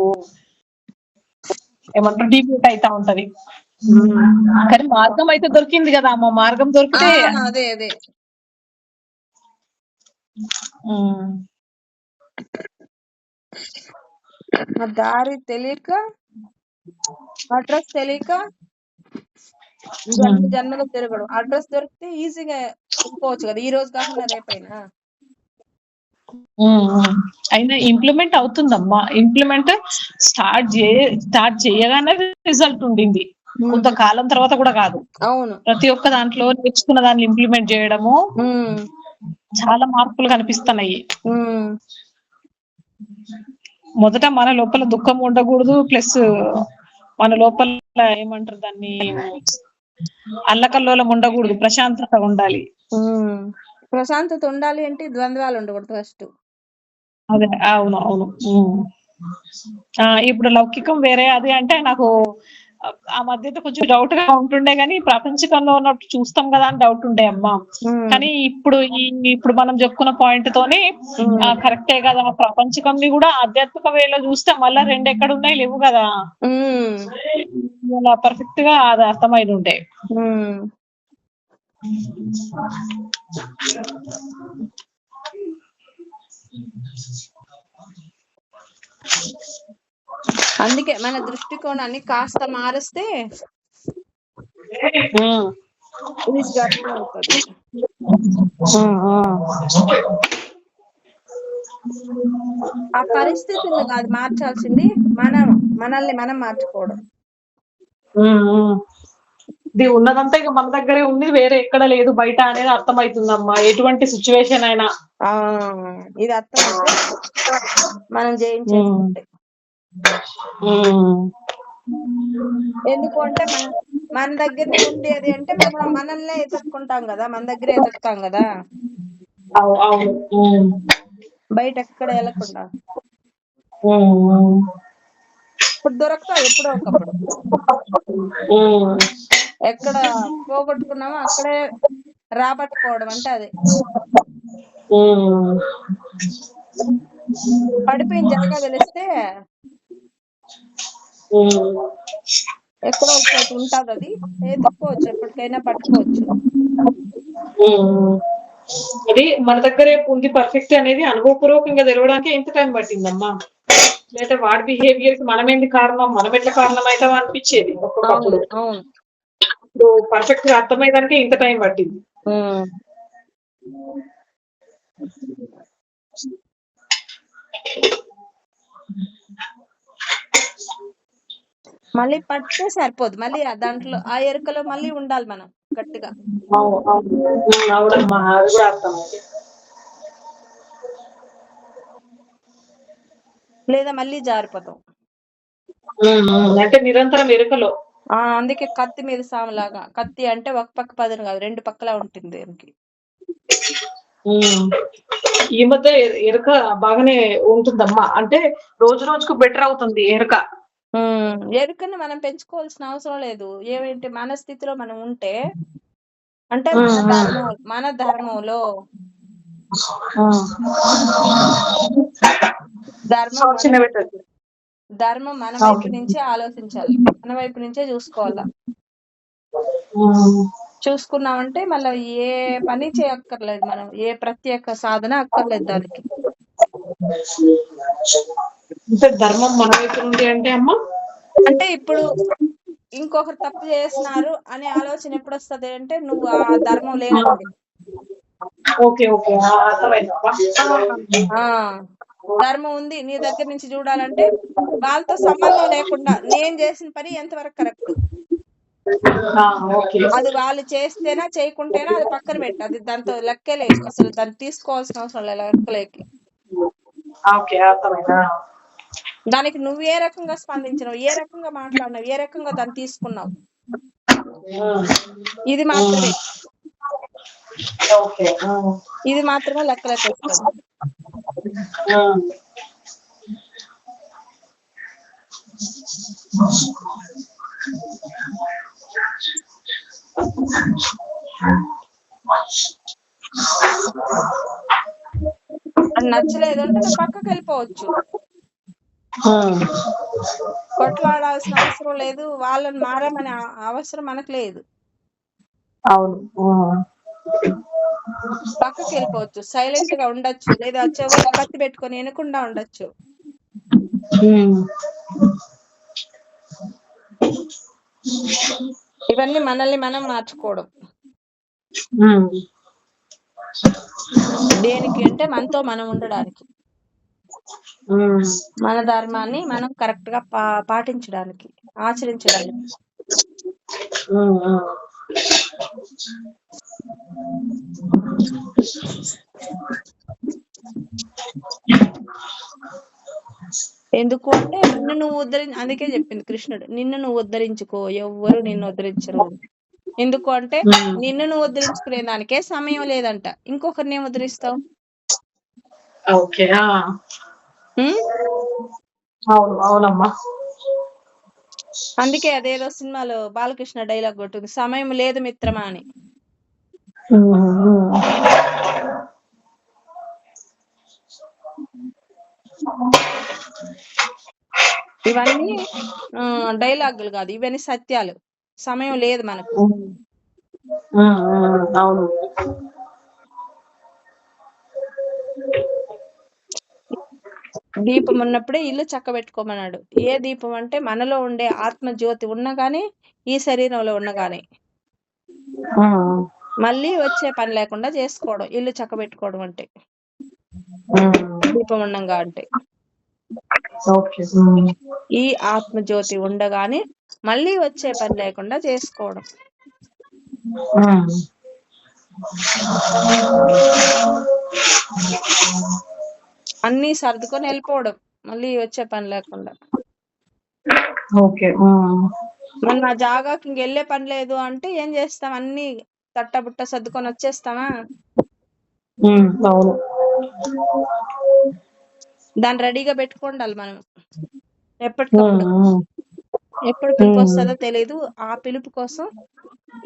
ఏమంటారు డిబేట్ అయితా ఉంటది. కానీ మార్గం అయితే దొరికింది కదా అమ్మ, మార్గం దొరికితే అదే అదే దారి తెలియక, అడ్రస్ తెలియక జన్మలో తిరగడం. అడ్రస్ దొరికితే ఈజీగా ఒప్పుకోవచ్చు కదా, ఈ రోజు కాకుండా రేపైనా. అయినా ఇంప్లిమెంట్ అవుతుందమ్మా. ఇంప్లిమెంట్ స్టార్ట్ చేయగానే రిజల్ట్ ఉండింది, కొంతకాలం తర్వాత కూడా కాదు. అవును, ప్రతి ఒక్క దాంట్లో నేర్చుకున్న దాన్ని ఇంప్లిమెంట్ చేయడము చాలా మార్పులు కనిపిస్తున్నాయి. మొదట మన లోపల దుఃఖం ఉండకూడదు, ప్లస్ మన లోపల ఏమంటారు దాన్ని అల్లకల్లోలం ఉండకూడదు, ప్రశాంతత ఉండాలి. ప్రశాంతత ఉండాలి అంటే ద్వంద్వాలు ఉండకూడదు ఫస్ట్. అదే అవును అవును. ఇప్పుడు లౌకికం వేరే అది అంటే నాకు ఆ మధ్యతో కొంచెం డౌట్ గా ఉంటుండే, కానీ ప్రపంచకంలో ఉన్నప్పుడు చూస్తాం కదా అని డౌట్ ఉండే అమ్మా. కానీ ఇప్పుడు మనం చెప్పుకున్న పాయింట్ తోని కరెక్టే కదా, ప్రపంచకంని కూడా ఆధ్యాత్మిక వేలో చూస్తే మళ్ళా రెండు ఎక్కడ ఉన్నాయి లేవు కదా, పర్ఫెక్ట్ గా అది అర్థమైంది ఉండే. అందుకే మన దృష్టికోణాన్ని కాస్త మారిస్తే అర్థమవుతుంది. ఆ పరిస్థితులు కాదు మార్చాల్సింది, మనల్ని మనం మార్చుకోవడం. ఇది ఉన్నదంతా ఇక మన దగ్గరే ఉంది, వేరే ఎక్కడ లేదు బయట అనేది అర్థమవుతుందమ్మా. ఎటువంటి సిచ్యువేషన్ అయినా ఇది అర్థమైతే మనం జయించేసుకుంటే. ఎందుకు అంటే మన దగ్గరనే ఉండేది అంటే మనం మనల్నే ఎదుర్కొంటాం కదా, మన దగ్గరే ఎదుర్కొంటాం కదా, బయట ఎక్కడ వెళ్ళకుండా. ఇప్పుడు దొరకతావు ఎప్పుడో ఒకప్పుడు, ఎక్కడ పోగొట్టుకున్నామో అక్కడే రాబట్టుకోవడం అంటే అదే. పడిపోయిన జాగా తెలిస్తే ఎక్కడో ఒక చోట ఉంటుంది, అది ఎత్తుక్కోవచ్చు, ఎప్పటికైనా పట్టుకోవచ్చు. అది మన దగ్గరే ఉంది పర్ఫెక్ట్ అనేది అనుభవపూర్వకంగా తెలవడానికి ఎంత టైం పట్టిందమ్మా. లేదా వాడి బిహేవియర్ కి మనం ఏంది కారణం, మనం ఎట్లా కారణం అవుతాం అనిపించేది ఒక్కొక్కప్పుడు. ఇప్పుడు పర్ఫెక్ట్ గా అర్థమయ్యేదానికి ఇంత టైం పట్టింది. మళ్ళీ పడితే సరిపోదు, మళ్ళీ దాంట్లో ఆ ఎరుకలో మళ్ళీ ఉండాలి మనం గట్టిగా. లేదా మళ్ళీ జారిపోతాం. అంటే నిరంతరం ఎరుకలో. అందుకే కత్తి మీద సాములాగా. కత్తి అంటే ఒక పక్క పదును కాదు, రెండు పక్కలా ఉంటుంది దానికి. ఈ మధ్య ఎరుక బాగానే ఉంటుందమ్మా, అంటే రోజు రోజుకు బెటర్ అవుతుంది ఎరుక. ఎరుకని మనం పెంచుకోవాల్సిన అవసరం లేదు. ఏమిటి మన స్థితిలో మనం ఉంటే, అంటే మన ధర్మంలో ధర్మం మన వైపు నుంచే ఆలోచించాలి, మన వైపు నుంచే చూసుకోవాలా. చూసుకున్నామంటే మళ్ళీ ఏ పని చేయక్కర్లేదు, మనం ఏ ప్రత్యేక సాధన అక్కర్లేదు దానికి. ధర్మం మన వైపు నుండి అంటే అమ్మా, అంటే ఇప్పుడు ఇంకొకరు తప్పు చేస్తున్నారు అనే ఆలోచన ఎప్పుడు వస్తుంది అంటే నువ్వు ఆ ధర్మం లేనప్పుడు. ధర్మం ఉంది నీ దగ్గర నుంచి చూడాలంటే వాళ్ళతో సంబంధం లేకుండా నేను చేసిన పని ఎంతవరకు కరెక్ట్, అది వాళ్ళు చేస్తేనా చేయకుంటేనా అది పక్కన పెట్టు, అది దాంతో లెక్కలే, అసలు దాన్ని తీసుకోవాల్సిన అవసరం లేదు లెక్కలేకి. దానికి నువ్వు ఏ రకంగా స్పందించినావు, ఏ రకంగా మాట్లాడినావు, ఏ రకంగా దాన్ని తీసుకున్నావు, ఇది మాత్రమే. ఓకే. ఇది మాత్రమే లెక్కలోకి వస్తుంది. అది నచ్చలేదు అంటే నువ్వు పక్కకి వెళ్ళిపోవచ్చు. కొట్లాడాల్సిన అవసరం లేదు, వాళ్ళని మారమనే అవసరం మనకు లేదు. అవును. పక్కకి వెళ్ళిపోవచ్చు, సైలెంట్ గా ఉండొచ్చు, లేదా చెవులకు కత్తి పెట్టుకొని వినకుండా ఉండొచ్చు. ఇవన్నీ మనల్ని మనం మార్చుకోవడం. దేనికి అంటే మనతో మనం ఉండడానికి, మన ధర్మాన్ని మనం కరెక్ట్ గా పాటించడానికి, ఆచరించడానికి. ఎందుకు అంటే నిన్ను నువ్వు అందుకే చెప్పింది కృష్ణుడు, నిన్ను నువ్వు ఉద్ధరించుకో, ఎవ్వరు నిన్ను ఉద్ధరించరు. ఎందుకు అంటే నిన్ను నువ్వు ఉద్ధరించుకునే దానికే సమయం లేదంట, ఇంకొకరిని ఏం ఉద్ధరిస్తావు? అవునమ్మా. అందుకే అదేదో సినిమాలో బాలకృష్ణ డైలాగ్ కొట్టింది, సమయం లేదు మిత్రమా అని. ఇవన్నీ డైలాగులు కాదు, ఇవన్నీ సత్యాలు. సమయం లేదు మనకు. అవును. దీపం ఉన్నప్పుడే ఇల్లు చక్కబెట్టుకోమన్నాడు. ఏ దీపం అంటే మనలో ఉండే ఆత్మ జ్యోతి ఉన్నా గానీ, ఈ శరీరంలో ఉన్నా గానీ మళ్ళీ వచ్చే పని లేకుండా చేసుకోవడం ఇల్లు చక్కబెట్టుకోవడం అంటే, దీపం ఉండంగా అంటే. ఈ ఆత్మ జ్యోతి ఉండగానే మళ్ళీ వచ్చే పని లేకుండా చేసుకోవడం. అన్ని సర్దుకొని వెళ్ళిపోవడం మళ్ళీ వచ్చే పని లేకుండా. మన జాగాకి ఇంక వెళ్ళే పని లేదు అంటే ఏం చేస్తాం? అన్ని తట్టబుట్ట సర్దుకొని వచ్చేస్తామా? దాన్ని రెడీగా పెట్టుకోండాలి మనం ఎప్పటికప్పుడు. ఎప్పుడు పిలుపు వస్తుందో తెలీదు, ఆ పిలుపు కోసం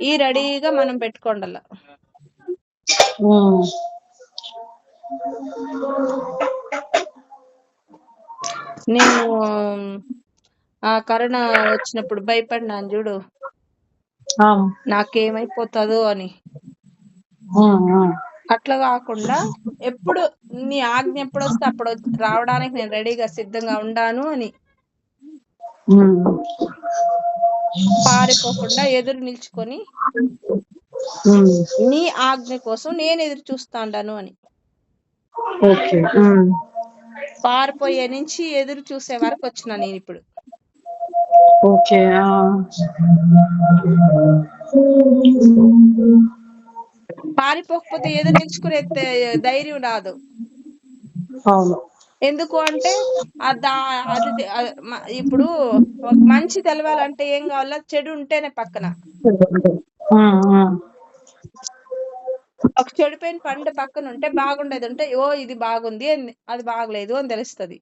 ఈ రెడీగా మనం పెట్టుకోండాల. నేను ఆ కరోనా వచ్చినప్పుడు భయపడినాను చూడు, నాకేమైపోతుందో అని. అట్లా కాకుండా ఎప్పుడు నీ ఆజ్ఞ ఎప్పుడు వస్తే అప్పుడు రావడానికి నేను రెడీగా సిద్ధంగా ఉండాను అని, పారిపోకుండా ఎదురు నిల్చుకొని నీ ఆజ్ఞ కోసం నేను ఎదురు చూస్తాను అని. పారిపోయే నుంచి ఎదురు చూసే వరకు వచ్చిన నేను ఇప్పుడు. పారిపోకపోతే ఎదురు నిల్చుకునే ధైర్యం రాదు. ఎందుకు అంటే అది ఇప్పుడు ఒక మంచి తెలవాలంటే ఏం కావాలా? చెడు ఉంటేనే పక్కన. ఒక చెడిపోయిన పండు పక్కన ఉంటే బాగుండేది ఉంటే ఓ ఇది బాగుంది, అది బాగలేదు అని తెలుస్తుంది.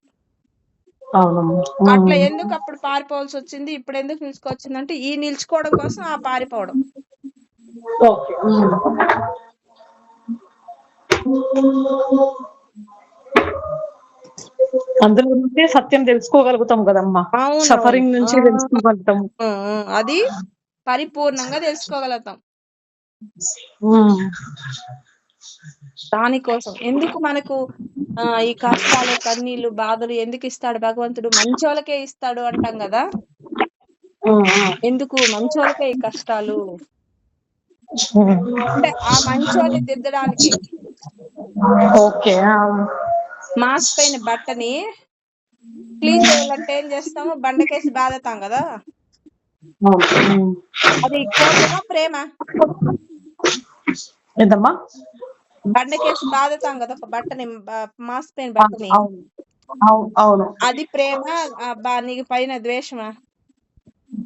అట్లా ఎందుకు అప్పుడు పారిపోవాల్సి వచ్చింది, ఇప్పుడు ఎందుకు నిలుచుకొచ్చింది అంటే ఈ నిల్చుకోవడం కోసం ఆ పారిపోవడం. అందులో ఉంటే సత్యం తెలుసుకోగలుగుతాం కదమ్మా, సఫరింగ్ నుంచి తెలుసుకోగలుగుతాం. అది పరిపూర్ణంగా తెలుసుకోగలుగుతాం. దానికోసం ఎందుకు మనకు ఈ కష్టాలు, కన్నీళ్లు, బాధలు ఎందుకు ఇస్తాడు భగవంతుడు? మంచి వాళ్ళకే ఇస్తాడు అంటాం కదా. ఎందుకు మంచి వాళ్ళకే ఈ కష్టాలు అంటే ఆ మంచి వాళ్ళని దిద్దడానికి. మాస్ పైన బట్టని క్లీన్ చేయాలంటే ఏం చేస్తాము? బండకేసి బాధతాం కదా. అది కోపమా ప్రేమ? బండకేసి బాధతాం కదా ఒక బట్టని, మాస్ పైన బట్టని. అది ప్రేమ? నీకు పైన ద్వేషమా?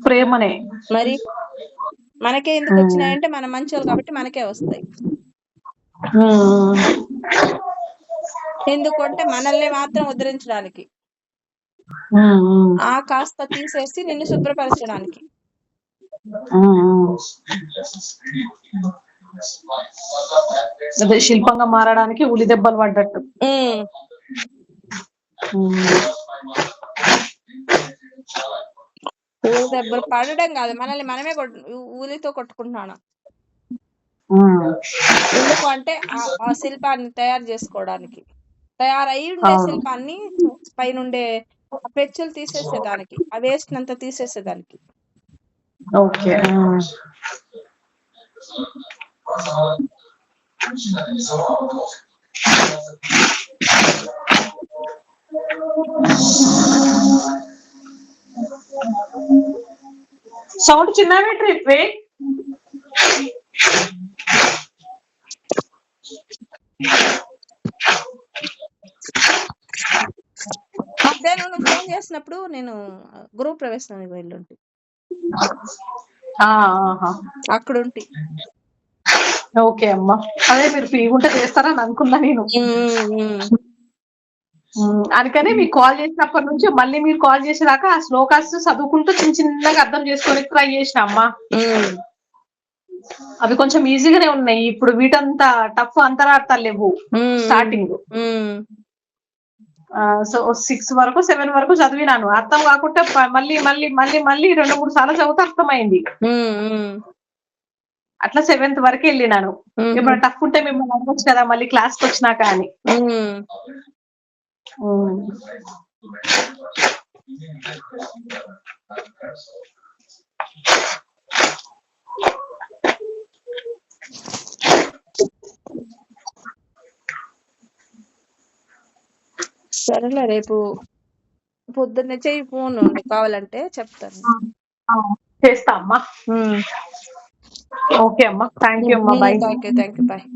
ప్రేమనే. మరి మనకే ఎందుకు వచ్చినాయంటే మనం మంచోళ్ళు కాబట్టి మనకే వస్తాయి. ఎందుకంటే మనల్ని మాత్రం ఉద్ధరించడానికి, ఆ కాస్త తీసేసి నిన్ను శుభ్రపరచడానికి. అదే శిల్పంగా మారడానికి ఉలి దెబ్బలు పడ్డట్టు. ఊలి దెబ్బలు పడడం కాదు, మనల్ని మనమే ఊలితో కొట్టుకుంటున్నాను. ఎందుకు అంటే ఆ శిల్పాన్ని తయారు చేసుకోవడానికి, తయారై ఉండే శిల్పాన్ని పైనుండే పెచ్చులు తీసేసేదానికి, ఆ వేస్ట్ అంతా తీసేసేదానికి. ఓకే. సౌండ్ చిన్న ట్రిప్ మధ్యాహ్నం నువ్వు ఫోన్ చేసినప్పుడు నేను గృహ ప్రవేశానికి వెళ్ళుంటి, అక్కడ ఉంటి. ఓకే అమ్మా, అదే మీరు ఫ్రీ ఉంటే చేస్తారని అనుకున్నా నేను. అందుకని మీకు కాల్ చేసినప్పటి నుంచి మళ్ళీ మీరు కాల్ చేసేదాకా ఆ శ్లోకాస్ చదువుకుంటూ చిన్న చిన్నగా అర్థం చేసుకోవడానికి ట్రై చేసిన అమ్మా. అవి కొంచెం ఈజీగానే ఉన్నాయి. ఇప్పుడు వీటంతా టఫ్ అంతరార్థాలు లేవు స్టార్టింగ్. సో 6 వరకు 7 వరకు చదివినాను, అర్థం కాకుంటే మళ్ళీ మళ్ళీ మళ్ళీ మళ్ళీ 2-3 సార్లు చదివితే అర్థమైంది. అట్లా 7th వరకు వెళ్ళినాను. ఇప్పుడు టఫ్ ఉంటే మిమ్మల్ని అడగచ్చు కదా మళ్ళీ క్లాస్కి వచ్చినాక అని. సరేలే, రేపు పొద్దున్నే చెయ్యి ఫోన్, కావాలంటే చెప్తాను. చేస్తా అమ్మా. ఓకే అమ్మా, థ్యాంక్ యూ అమ్మా, బాయ్. Thank you, bye.